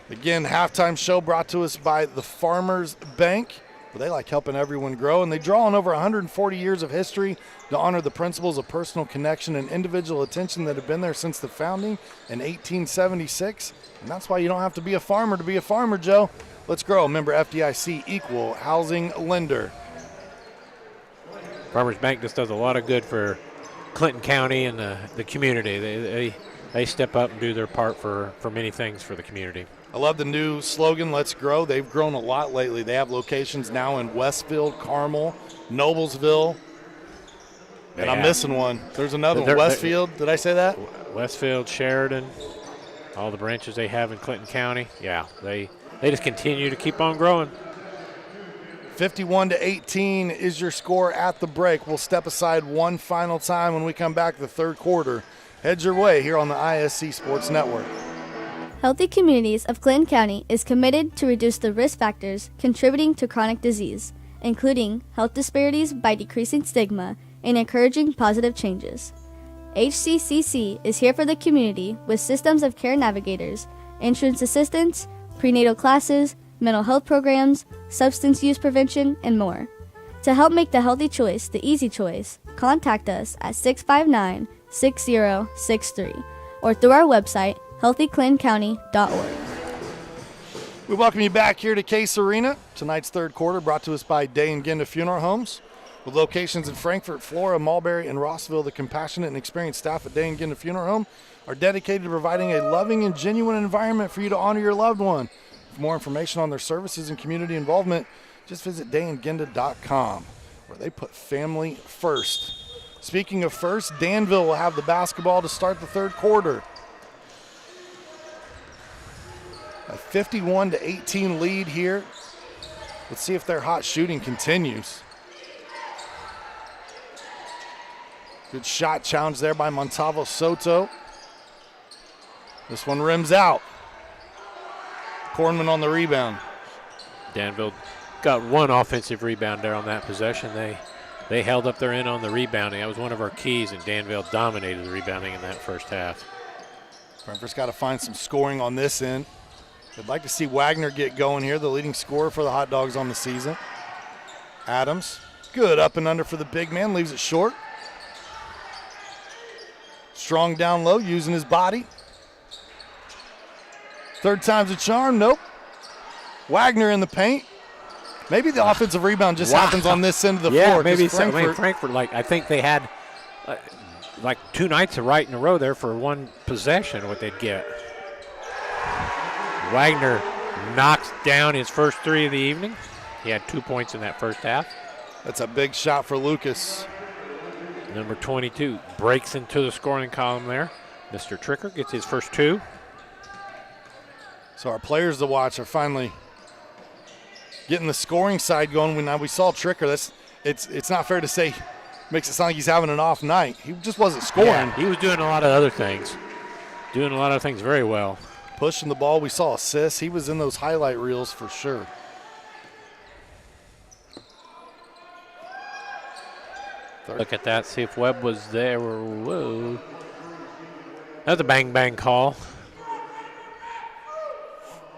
Again, halftime show brought to us by the Farmers Bank. They like helping everyone grow, and they draw on over 140 years of history to honor the principles of personal connection and individual attention that have been there since the founding in 1876. And that's why you don't have to be a farmer to be a farmer, Joe. Let's grow. Member FDIC, equal housing lender. Farmers Bank just does a lot of good for Clinton County and the community. They step up and do their part for many things for the community. I love the new slogan, Let's Grow. They've grown a lot lately. They have locations now in Westfield, Carmel, Noblesville, and I'm missing one. There's another one. Westfield, did I say that? Westfield, Sheridan, all the branches they have in Clinton County. Yeah, they just continue to keep on growing. 51-18 is your score at the break. We'll step aside one final time when we come back the third quarter. Head your way here on the ISC Sports Network. Healthy Communities of Clinton County is committed to reduce the risk factors contributing to chronic disease, including health disparities by decreasing stigma and encouraging positive changes. HCCC is here for the community with systems of care navigators, insurance assistance, prenatal classes, mental health programs, substance use prevention, and more. To help make the healthy choice the easy choice, contact us at 659-6063 or through our website, healthyclintoncounty.org. We welcome you back here to Case Arena. Tonight's third quarter brought to us by Day and Ginda Funeral Homes. With locations in Frankfort, Flora, Mulberry, and Rossville, the compassionate and experienced staff at Day and Ginda Funeral Home are dedicated to providing a loving and genuine environment for you to honor your loved one. For more information on their services and community involvement, just visit dayandginda.com, where they put family first. Speaking of first, Danville will have the basketball to start the third quarter. A 51-18 lead here. Let's see if their hot shooting continues. Good shot challenge there by Montavo Soto. This one rims out. Kornman on the rebound. Danville got one offensive rebound there on that possession. They held up their end on the rebounding. That was one of our keys, and Danville dominated the rebounding in that first half. Frankfort's got to find some scoring on this end. I'd like to see Wagner get going here, the leading scorer for the Hot Dogs on the season. Adams, good up and under for the big man, leaves it short. Strong down low, using his body. Third time's a charm, nope. Wagner in the paint. Maybe the offensive rebound just happens on this end of the floor. Maybe Frankfort. I mean, Frankfort, I think they had like 2 nights right in a row there for one possession what they'd get. Wagner knocks down his first 3 of the evening. He had 2 points in that first half. That's a big shot for Lucas. Number 22 breaks into the scoring column there. Mr. Tricker gets his first 2. So our players to watch are finally getting the scoring side going. We saw Tricker. It's not fair to say, makes it sound like he's having an off night. He just wasn't scoring. Yeah, he was doing a lot of other things. Doing a lot of things very well. Pushing the ball. We saw assists. He was in those highlight reels for sure. Look at that, see if Webb was there. Whoa. That's a bang-bang call.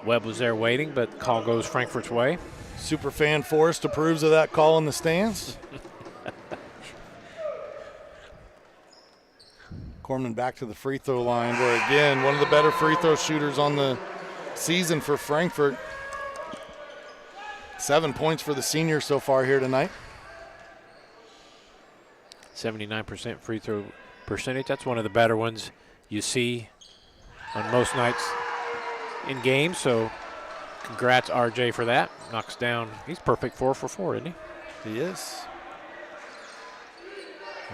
Webb was there waiting, but the call goes Frankfort's way. Superfan Forrest approves of that call in the stands. Kornman back to the free throw line, where again, one of the better free throw shooters on the season for Frankfort. 7 points for the senior so far here tonight. 79% free throw percentage. That's one of the better ones you see on most nights in games. So congrats, RJ, for that. Knocks down. He's perfect 4 for 4, isn't he? He is.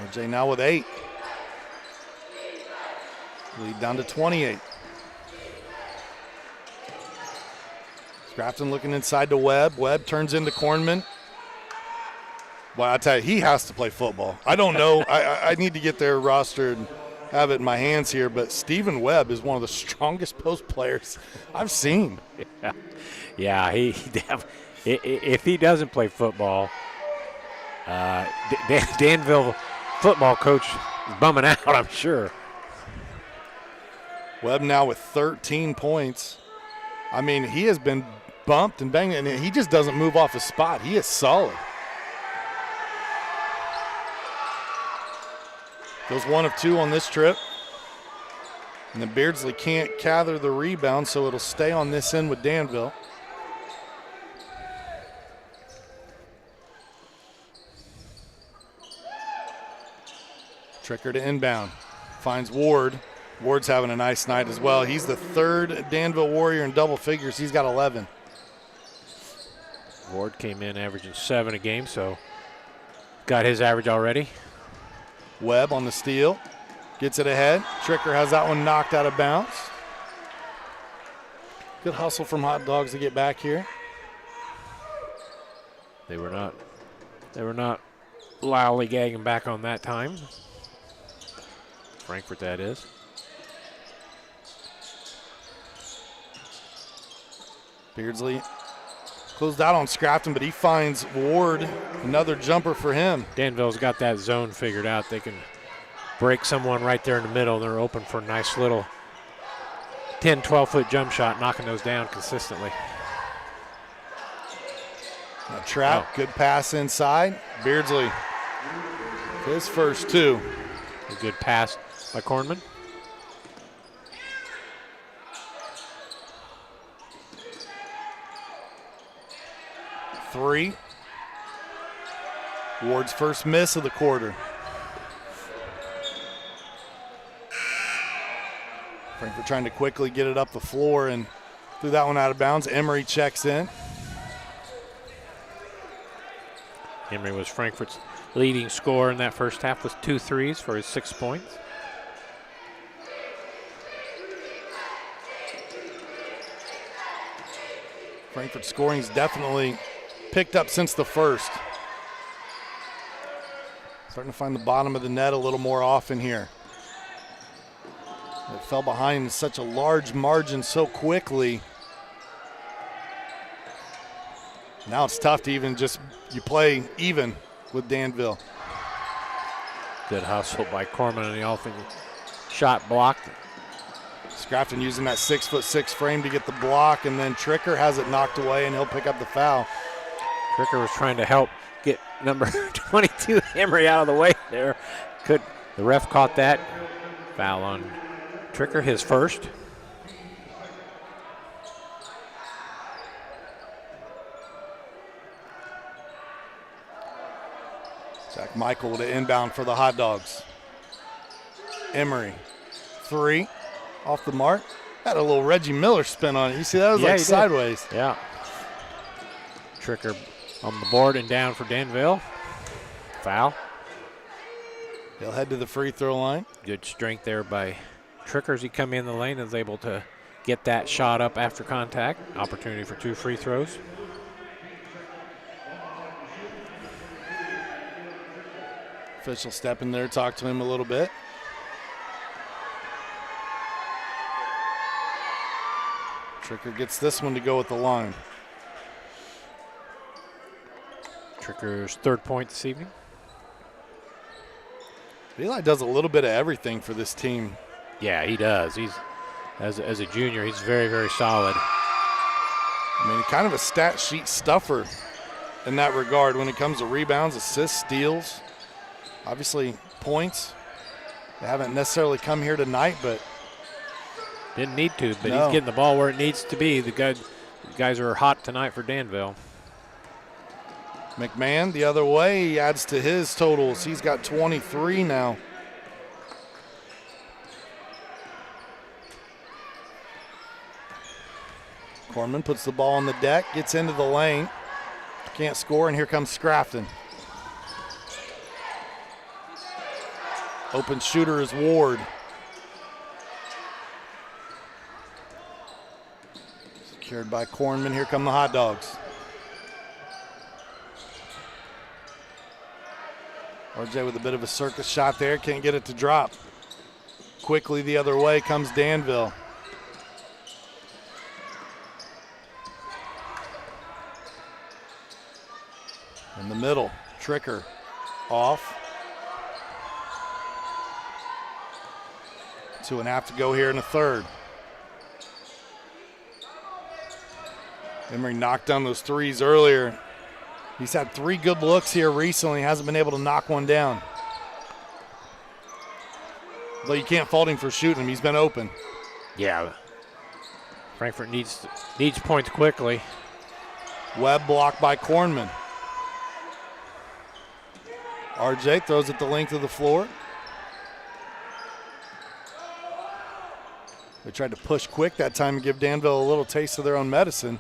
RJ now with 8. Lead down to 28. Scrafton looking inside to Webb. Webb turns into Kornman. Well, I tell you, he has to play football. I don't know. I need to get their roster and have it in my hands here, but Stephen Webb is one of the strongest post players I've seen. Yeah, if he doesn't play football, Danville football coach is bumming out, I'm sure. Webb now with 13 points. I mean, he has been bumped and banged, and he just doesn't move off his spot. He is solid. Goes 1 of 2 on this trip. And then Beardsley can't gather the rebound, so it'll stay on this end with Danville. Tricker to inbound. Finds Ward. Ward's having a nice night as well. He's the 3rd Danville Warrior in double figures. He's got 11. Ward came in averaging 7 a game, so got his average already. Webb on the steal. Gets it ahead. Tricker has that one knocked out of bounds. Good hustle from Hot Dogs to get back here. They were not lollygagging back on that time. Frankfort, that is. Beardsley closed out on Scrafton, but he finds Ward. Another jumper for him. Danville's got that zone figured out. They can break someone right there in the middle. They're open for a nice little 10, 12-foot jump shot, knocking those down consistently. A trap, good pass inside. Beardsley, his first 2. A good pass by Kornman. Three. Ward's first miss of the quarter. Frankfort trying to quickly get it up the floor and threw that one out of bounds. Emery checks in. Emery was Frankfort's leading scorer in that first half with 2 threes for his 6 points. Frankfort scoring's definitely picked up since the first. Starting to find the bottom of the net a little more often here. It fell behind such a large margin so quickly. Now it's tough to even you play even with Danville. Good hustle by Corman on the offensive shot blocked. Scrafton using that 6'6" frame to get the block, and then Tricker has it knocked away, and he'll pick up the foul. Tricker was trying to help get number 22 Emery out of the way there. The ref caught that. Foul on Tricker, his first. Zach Michael with an inbound for the Hot Dogs. Emery, 3, off the mark. Had a little Reggie Miller spin on it. You see that? It was sideways. Did. Yeah. Tricker on the board and down for Danville. Foul. He'll head to the free throw line. Good strength there by Tricker as he come in the lane and is able to get that shot up after contact. Opportunity for 2 free throws. Official step in there, talk to him a little bit. Tricker gets this one to go with the line. Tricker's 3rd point this evening. Eli does a little bit of everything for this team. Yeah, he does. He's as a junior, he's very, very solid. I mean, kind of a stat sheet stuffer in that regard when it comes to rebounds, assists, steals. Obviously, points. They haven't necessarily come here tonight, but didn't need to, but he's getting the ball where it needs to be. The guys are hot tonight for Danville. McMahon the other way, he adds to his totals. He's got 23 now. Corman puts the ball on the deck, gets into the lane. Can't score, and here comes Scrafton. Open shooter is Ward. Secured by Cornman. Here come the Hot Dogs. RJ with a bit of a circus shot there. Can't get it to drop. Quickly the other way comes Danville. In the middle, Tricker off. 2.5 to go here in the third. Emery knocked down those threes earlier. He's had 3 good looks here recently. Hasn't been able to knock one down. Though you can't fault him for shooting him. He's been open. Yeah. Frankfort needs points quickly. Webb blocked by Cornman. RJ throws it the length of the floor. They tried to push quick that time and give Danville a little taste of their own medicine.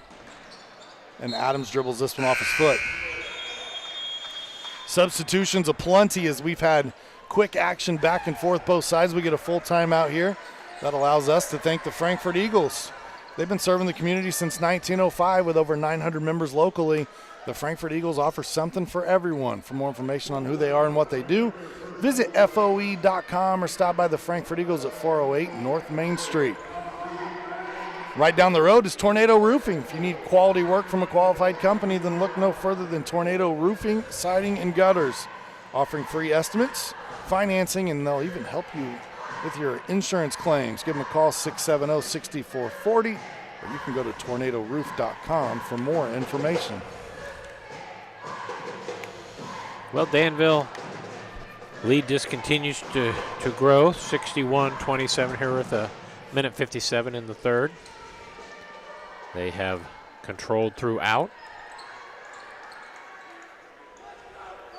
And Adams dribbles this one off his foot. Substitutions aplenty as we've had quick action back and forth both sides. We get a full timeout here. That allows us to thank the Frankfort Eagles. They've been serving the community since 1905 with over 900 members locally. The Frankfort Eagles offer something for everyone. For more information on who they are and what they do, visit FOE.com or stop by the Frankfort Eagles at 408 North Main Street. Right down the road is Tornado Roofing. If you need quality work from a qualified company, then look no further than Tornado Roofing, Siding, and Gutters. Offering free estimates, financing, and they'll even help you with your insurance claims. Give them a call, 670-6440, or you can go to tornadoroof.com for more information. Well, Danville lead just continues to grow. 61-27 here with a minute 57 in the third. They have controlled throughout.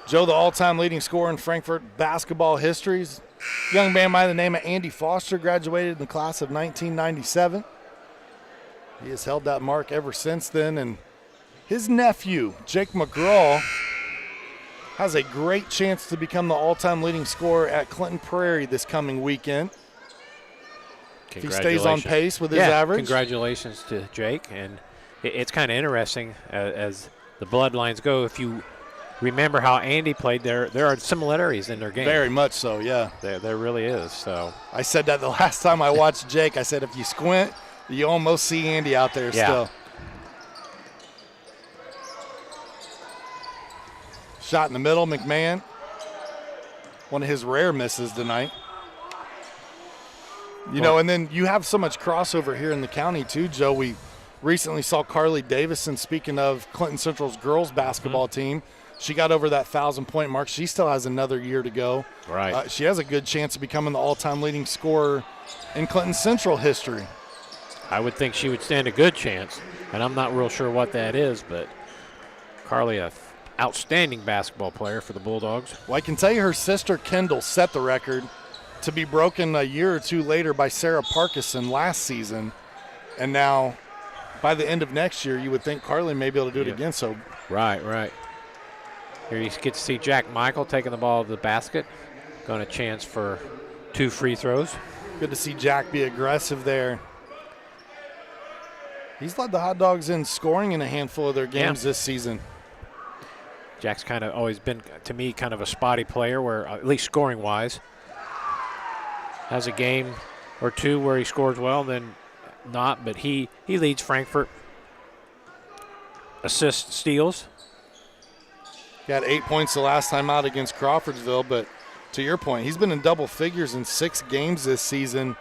Joe, the all-time leading scorer in Frankfort basketball history. Young man by the name of Andy Foster graduated in the class of 1997. He has held that mark ever since then, and his nephew, Jake McGraw, has a great chance to become the all-time leading scorer at Clinton Prairie this coming weekend. If he stays on pace with his average. Congratulations to Jake, and it's kind of interesting as the bloodlines go. If you remember how Andy played, there are similarities in their game. Very much so, yeah. There really is. So I said that the last time I watched Jake. I said if you squint, you almost see Andy out there still. Shot in the middle, McMahon. One of his rare misses tonight. You know, and then you have so much crossover here in the county too, Joe. We recently saw Carly Davison, speaking of Clinton Central's girls basketball team. She got over that 1,000-point mark. She still has another year to go. Right. She has a good chance of becoming the all-time leading scorer in Clinton Central history. I would think she would stand a good chance, and I'm not real sure what that is, but Carly, a outstanding basketball player for the Bulldogs. Well, I can tell you her sister Kendall set the record to be broken a year or two later by Sarah Parkinson last season. And now, by the end of next year, you would think Carly may be able to do it again. So, Right. Here you get to see Jack Michael taking the ball to the basket. Got a chance for 2 free throws. Good to see Jack be aggressive there. He's led the Hot Dogs in scoring in a handful of their games this season. Jack's kind of always been, to me, kind of a spotty player, where at least scoring-wise. Has a game or two where he scores well, then not, but he leads Frankfort. Assists, steals. Got 8 points the last time out against Crawfordsville, but to your point, he's been in double figures in 6 games this season.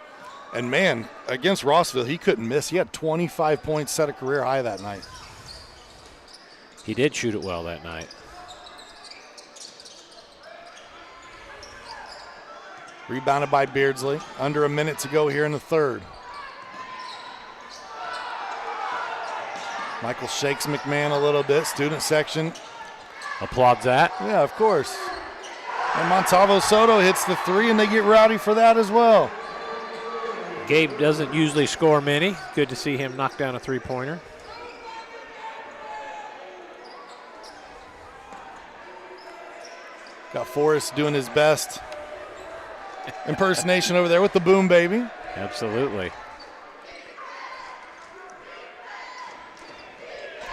And, man, against Rossville, he couldn't miss. He had 25 points, set a career high that night. He did shoot it well that night. Rebounded by Beardsley. Under a minute to go here in the third. Michael shakes McMahon a little bit. Student section applauds that. Yeah, of course. And Montalvo Soto hits the 3, and they get rowdy for that as well. Gabe doesn't usually score many. Good to see him knock down a 3-pointer. Got Forrest doing his best impersonation over there with the boom baby. Absolutely.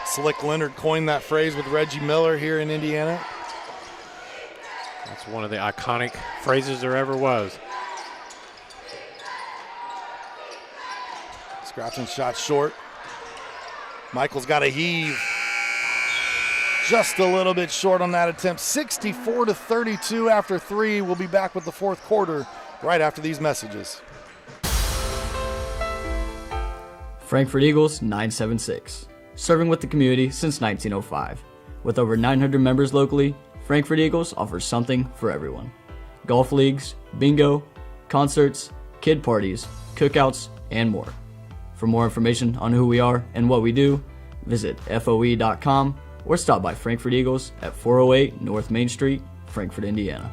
Slick Leonard coined that phrase with Reggie Miller here in Indiana. That's one of the iconic phrases there ever was. Scratching shot short. Michael's got a heave. Just a little bit short on that attempt. 64-32 after 3. We'll be back with the fourth quarter right after these messages. Frankfort Eagles 976. Serving with the community since 1905. With over 900 members locally, Frankfort Eagles offers something for everyone. Golf leagues, bingo, concerts, kid parties, cookouts, and more. For more information on who we are and what we do, visit FOE.com or stop by Frankfort Eagles at 408 North Main Street, Frankfort, Indiana.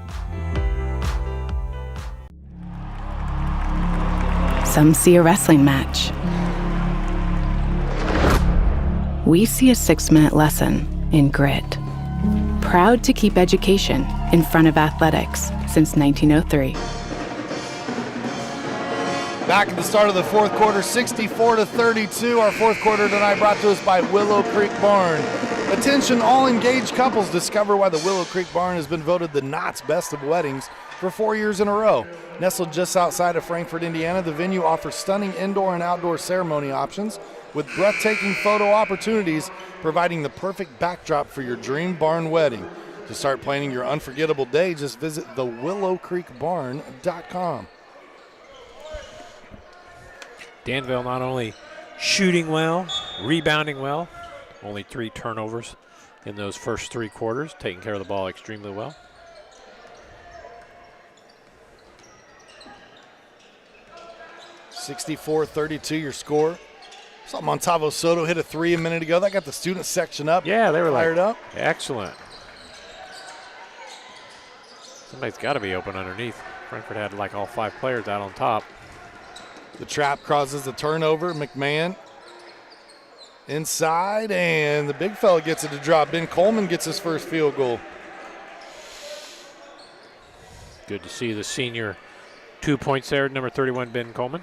Some see a wrestling match. We see a 6-minute lesson in grit. Proud to keep education in front of athletics since 1903. Back at the start of the fourth quarter, 64-32. Our fourth quarter tonight brought to us by Willow Creek Barn. Attention, all engaged couples, discover why the Willow Creek Barn has been voted the Knott's Best of Weddings for 4 years in a row. Nestled just outside of Frankfort, Indiana, the venue offers stunning indoor and outdoor ceremony options with breathtaking photo opportunities, providing the perfect backdrop for your dream barn wedding. To start planning your unforgettable day, just visit thewillowcreekbarn.com. Danville not only shooting well, rebounding well, only 3 turnovers in those first 3 quarters, taking care of the ball extremely well. (64-32) your score. Saw Montalvo Soto hit a 3 a minute ago. That got the student section up. Yeah, they were fired up. Excellent. Somebody's got to be open underneath. Frankfort had like all 5 players out on top. The trap causes the turnover. McMahon inside, and the big fella gets it to drop. Ben Coleman gets his first field goal. Good to see the senior 2 points there, number 31, Ben Coleman.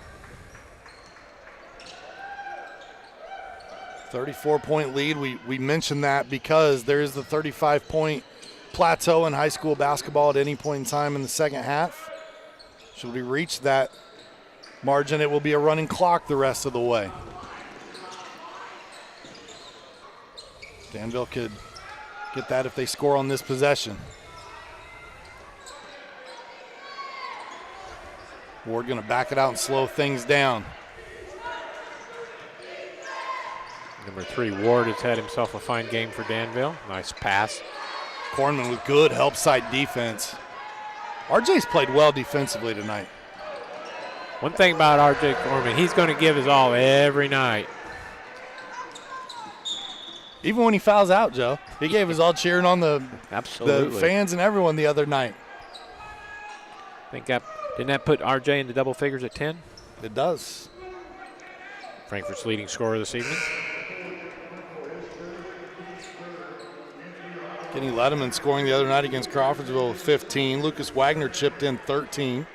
34-point lead. We mentioned that because there is the 35-point plateau in high school basketball at any point in time in the second half. Should we reach that margin, it will be a running clock the rest of the way. Danville could get that if they score on this possession. Ward going to back it out and slow things down. Number 3, Ward has had himself a fine game for Danville. Nice pass. Kornman with good help side defense. RJ's played well defensively tonight. One thing about RJ Kornman, he's going to give his all every night. Even when he fouls out, Joe, he gave his all cheering on the Absolutely. The fans and everyone the other night. Didn't that put RJ into double figures at 10? It does. Frankfort's leading scorer this evening. Kenny Letterman scoring the other night against Crawfordsville with 15. Lucas Wagner chipped in 13.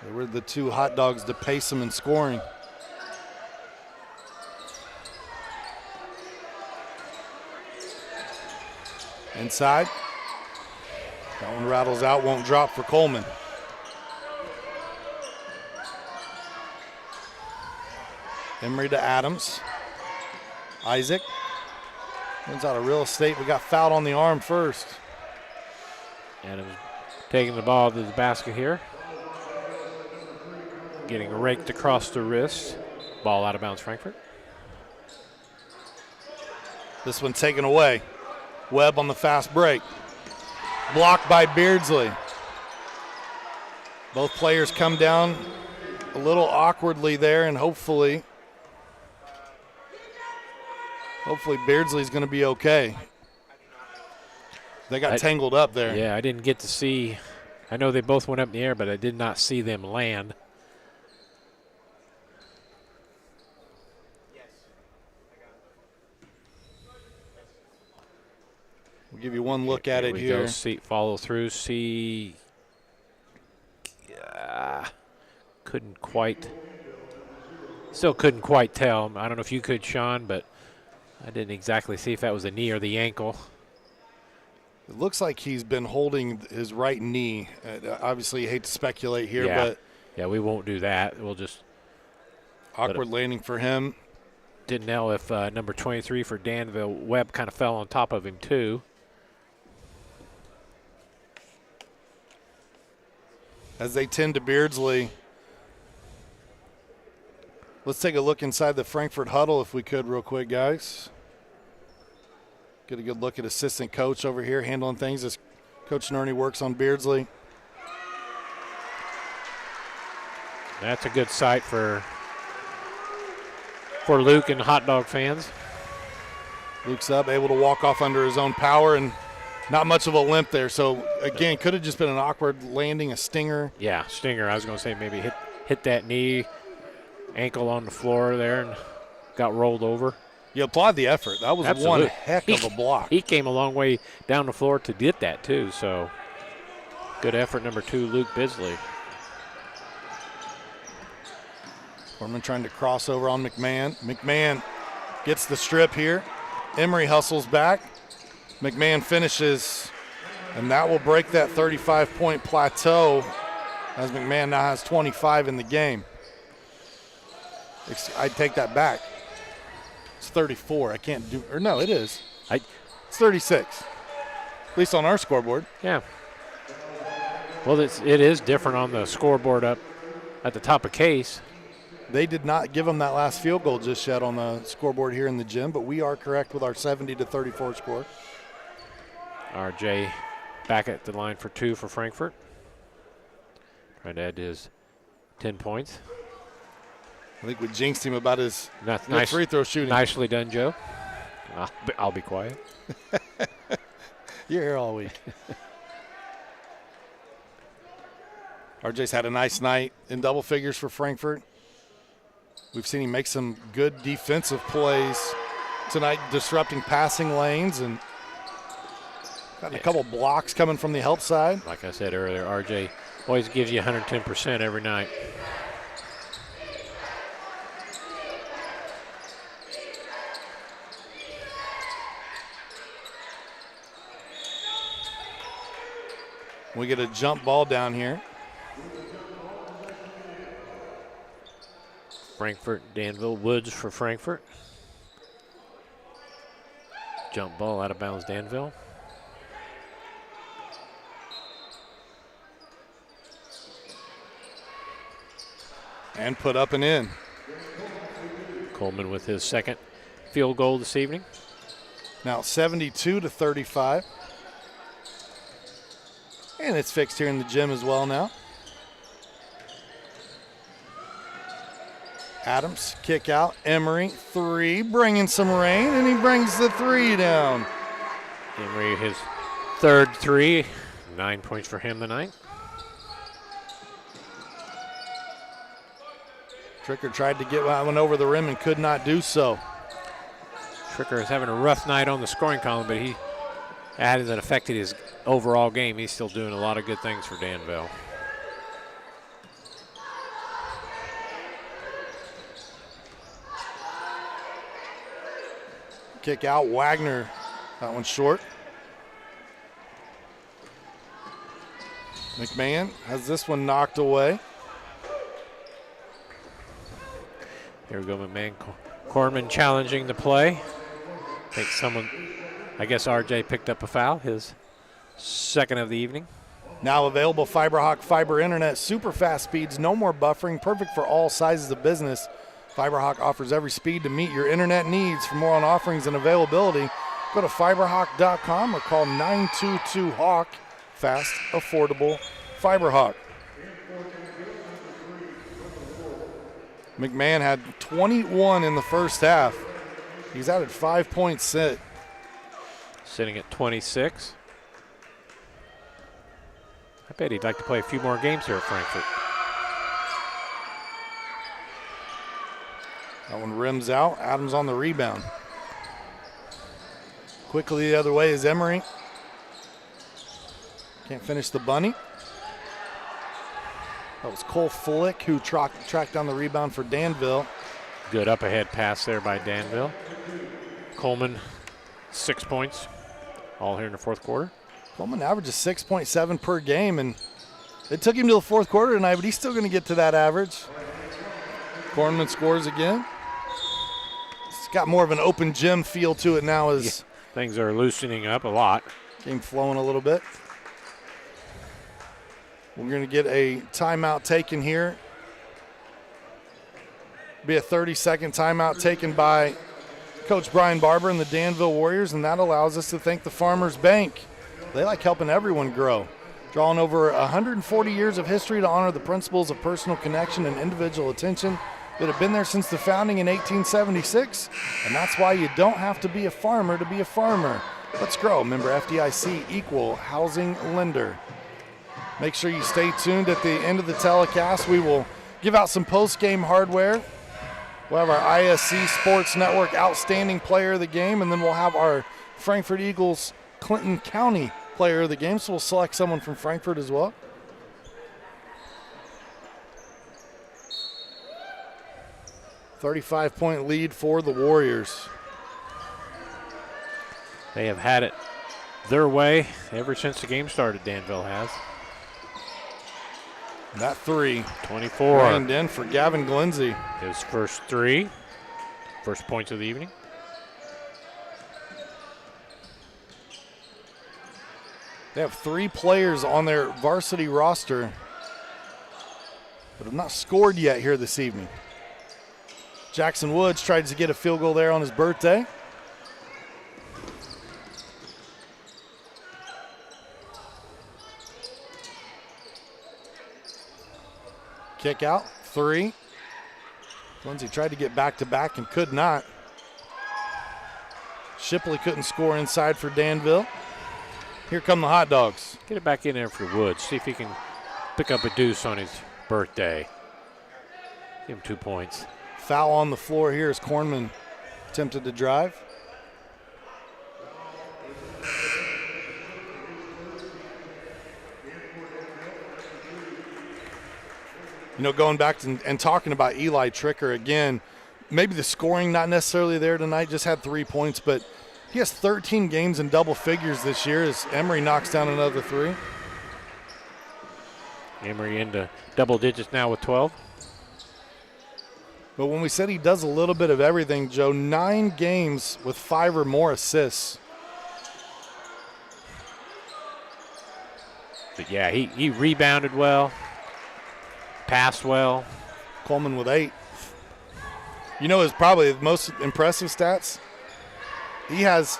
They were the two hot dogs to pace them in scoring. Inside. That one rattles out, won't drop for Coleman. Emery to Adams. Isaac. Runs out of real estate. We got fouled on the arm first. Adams taking the ball to the basket here. Getting raked across the wrist. Ball out of bounds, Frankfort. This one taken away. Webb on the fast break. Blocked by Beardsley. Both players come down a little awkwardly there, and hopefully Beardsley's going to be okay. They got tangled up there. Yeah, I didn't get to see. I know they both went up in the air, but I did not see them land. We'll give you one look at it here. Follow through. Still couldn't quite tell. I don't know if you could, Sean, but I didn't exactly see if that was the knee or the ankle. It looks like he's been holding his right knee. Obviously, you hate to speculate here, but yeah, we won't do that. We'll just awkward landing for him. Didn't know if number 23 for Danville, Webb, kind of fell on top of him too. As they tend to Beardsley. Let's take a look inside the Frankfort huddle if we could real quick, guys. Get a good look at assistant coach over here handling things as Coach Nerney works on Beardsley. That's a good sight for Luke and hot dog fans. Luke's up, able to walk off under his own power, and not much of a limp there. So, again, could have just been an awkward landing, a stinger. Yeah, stinger. I was going to say maybe hit that knee, ankle on the floor there, and got rolled over. You applaud the effort. That was one heck of a block. He came a long way down the floor to get that, too. So, good effort, number 2, Luke Bisley. Foreman trying to cross over on McMahon. McMahon gets the strip here. Emery hustles back. McMahon finishes, and that will break that 35-point plateau as McMahon now has 25 in the game. I'd take that back. It's 34. I can't do, or no, it is. It's 36, at least on our scoreboard. Yeah. Well, it is different on the scoreboard up at the top of Case. They did not give him that last field goal just yet on the scoreboard here in the gym, but we are correct with our 70-34 score. RJ back at the line for 2 for Frankfort. Trying to add his 10 points. I think we jinxed him about his nice free throw shooting. Nicely done, Joe. I'll be quiet. You're here all week. RJ's had a nice night in double figures for Frankfort. We've seen him make some good defensive plays tonight, disrupting passing lanes, and got a couple blocks coming from the help side. Like I said earlier, RJ always gives you 110% every night. We get a jump ball down here. Frankfort, Danville, Woods for Frankfort. Jump ball out of bounds, Danville. And put up and in. Coleman with his second field goal this evening. Now 72-35. And it's fixed here in the gym as well now. Adams, kick out. Emery, three, bringing some rain, and he brings the three down. Emery, his third three. 9 points for him tonight. Tricker tried to get one over the rim and could not do so. Tricker is having a rough night on the scoring column, but he hasn't affected his overall game. He's still doing a lot of good things for Danville. Kick out, Wagner. That one's short. McMahon has this one knocked away. Here we go, McMahon. Corman challenging the play. I guess RJ picked up a foul, his second of the evening. Now available FiberHawk Fiber Internet, super fast speeds, no more buffering, perfect for all sizes of business. FiberHawk offers every speed to meet your internet needs. For more on offerings and availability, go to fiberhawk.com or call 922-HAWK. Fast, affordable FiberHawk. McMahon had 21 in the first half. He's added 5 points Sitting at 26. I bet he'd like to play a few more games here at Frankfort. That one rims out. Adams on the rebound. Quickly the other way is Emery. Can't finish the bunny. That was Cole Flick who tracked down the rebound for Danville. Good up ahead pass there by Danville. Coleman, 6 points, all here in the fourth quarter. Coleman averages 6.7 per game, and it took him to the fourth quarter tonight, but he's still going to get to that average. Cornman scores again. It's got more of an open gym feel to it now as things are loosening up a lot. Game flowing a little bit. We're going to get a timeout taken here. Be a 30-second timeout taken by Coach Brian Barber and the Danville Warriors, and that allows us to thank the Farmers Bank. They like helping everyone grow. Drawing over 140 years of history to honor the principles of personal connection and individual attention that have been there since the founding in 1876, and that's why you don't have to be a farmer to be a farmer. Let's grow. Member FDIC, equal housing lender. Make sure you stay tuned at the end of the telecast. We will give out some post-game hardware. We'll have our ISC Sports Network Outstanding Player of the Game, and then we'll have our Frankfort Eagles Clinton County Player of the Game, so we'll select someone from Frankfort as well. $35-point lead for the Warriors. They have had it their way ever since the game started, Danville has. That three. 24. Rained in for Gavin Glindsey. His first three. First points of the evening. They have 3 players on their varsity roster that have not scored yet here this evening. Jackson Woods tried to get a field goal there on his birthday. Kick out, 3. Lindsay tried to get back-to-back and could not. Shipley couldn't score inside for Danville. Here come the hot dogs. Get it back in there for Woods. See if he can pick up a deuce on his birthday. Give him 2 points. Foul on the floor here as Cornman attempted to drive. You know, going back and talking about Eli Tricker again, maybe the scoring not necessarily there tonight, just had 3 points, but he has 13 games in double figures this year as Emery knocks down another 3. Emery into double digits now with 12. But when we said he does a little bit of everything, Joe, 9 games with 5 or more assists. But yeah, he rebounded well, passed well. Coleman with 8. You know his probably the most impressive stats? He has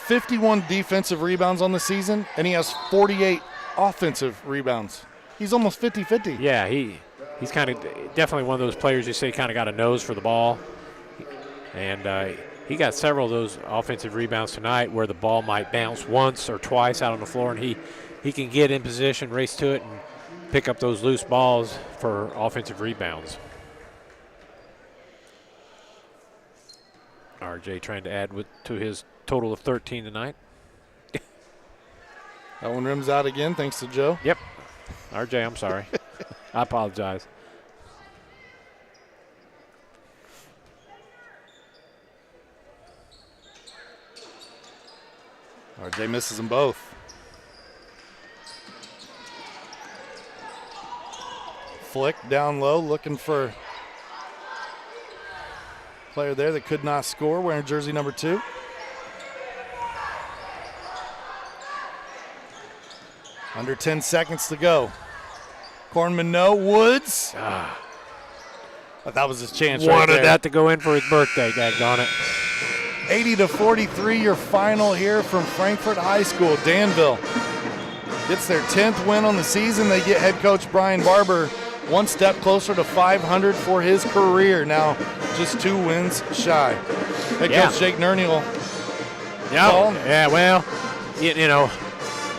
51 defensive rebounds on the season, and he has 48 offensive rebounds. He's almost 50-50. Yeah, he's kind of definitely one of those players you say kind of got a nose for the ball. And he got several of those offensive rebounds tonight where the ball might bounce once or twice out on the floor, and he can get in position, race to it, and pick up those loose balls for offensive rebounds. RJ trying to add to his total of 13 tonight. That one rims out again, thanks to Joe. Yep. RJ, I'm sorry. I apologize. RJ misses them both. Flick down low, looking for player there that could not score, wearing jersey number 2. Under 10 seconds to go. Kornman, no. Woods. But that was his chance right there. Wanted that to go in for his birthday, daggone it. 80-43, your final here from Frankfort High School. Danville gets their 10th win on the season. They get head coach Brian Barber one step closer to 500 for his career. Now just 2 wins shy. Head coach Jake Nerniel. Yeah, well, you know,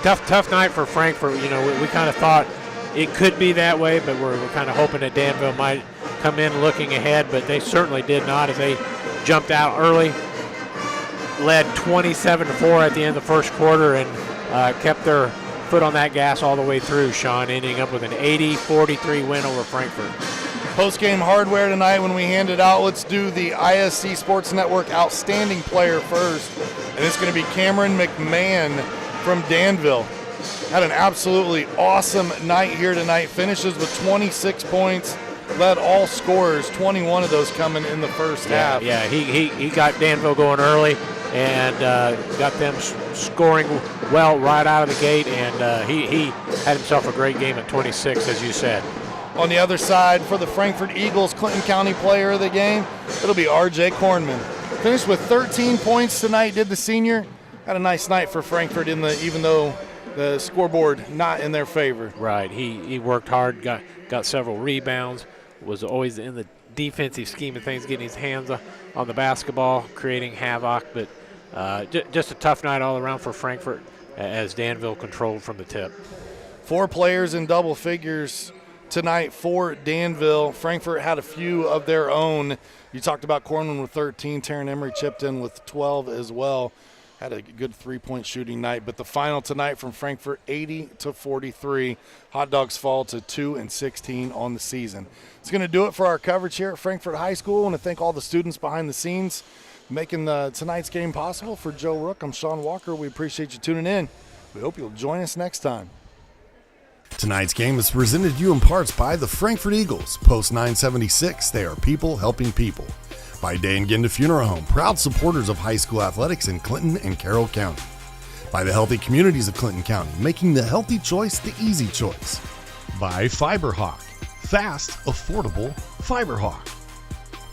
tough night for Frankfort. You know, we kind of thought it could be that way, but we're kind of hoping that Danville might come in looking ahead, but they certainly did not as they jumped out early, led 27-4 at the end of the first quarter, and kept their foot on that gas all the way through, Sean, ending up with an 80-43 win over Frankfort. Post-game hardware tonight when we hand it out. Let's do the ISC Sports Network Outstanding Player first, and it's going to be Cameron McMahon from Danville. Had an absolutely awesome night here tonight. Finishes with 26 points, led all scorers, 21 of those coming in the first half. Yeah, he got Danville going early and got them scoring well right out of the gate, and he had himself a great game at 26, as you said. On the other side, for the Frankfort Eagles Clinton County Player of the Game, it'll be R.J. Kornman. Finished with 13 points tonight, did the senior. Had a nice night for Frankfort, even though the scoreboard not in their favor. Right, he worked hard, got several rebounds, was always in the defensive scheme of things, getting his hands on the basketball, creating havoc, but just a tough night all around for Frankfort as Danville controlled from the tip. 4 players in double figures tonight for Danville. Frankfort had a few of their own. You talked about Cornman with 13. Taryn Emery chipped in with 12 as well. Had a good 3-point shooting night. But the final tonight from Frankfort, 80-43. Hot Dogs fall to 2-16 on the season. It's going to do it for our coverage here at Frankfort High School. I want to thank all the students behind the scenes making tonight's game possible. For Joe Rook, I'm Sean Walker. We appreciate you tuning in. We hope you'll join us next time. Tonight's game is presented to you in parts by the Frankfort Eagles. Post 976, they are people helping people. By Day and Ginda Funeral Home, proud supporters of high school athletics in Clinton and Carroll County. By the healthy communities of Clinton County, making the healthy choice the easy choice. By FiberHawk, fast, affordable FiberHawk.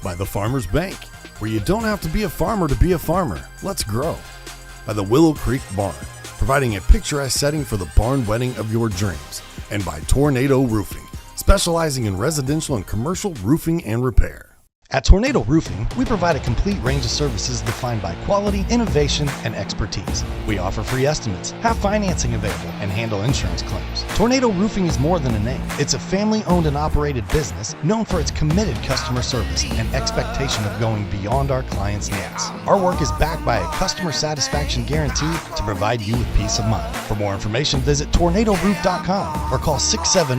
By the Farmers Bank, where you don't have to be a farmer to be a farmer. Let's grow. By the Willow Creek Barn, providing a picturesque setting for the barn wedding of your dreams. And by Tornado Roofing, specializing in residential and commercial roofing and repair. At Tornado Roofing, we provide a complete range of services defined by quality, innovation, and expertise. We offer free estimates, have financing available, and handle insurance claims. Tornado Roofing is more than a name. It's a family-owned and operated business known for its committed customer service and expectation of going beyond our clients' needs. Our work is backed by a customer satisfaction guarantee to provide you with peace of mind. For more information, visit tornadoroof.com or call 670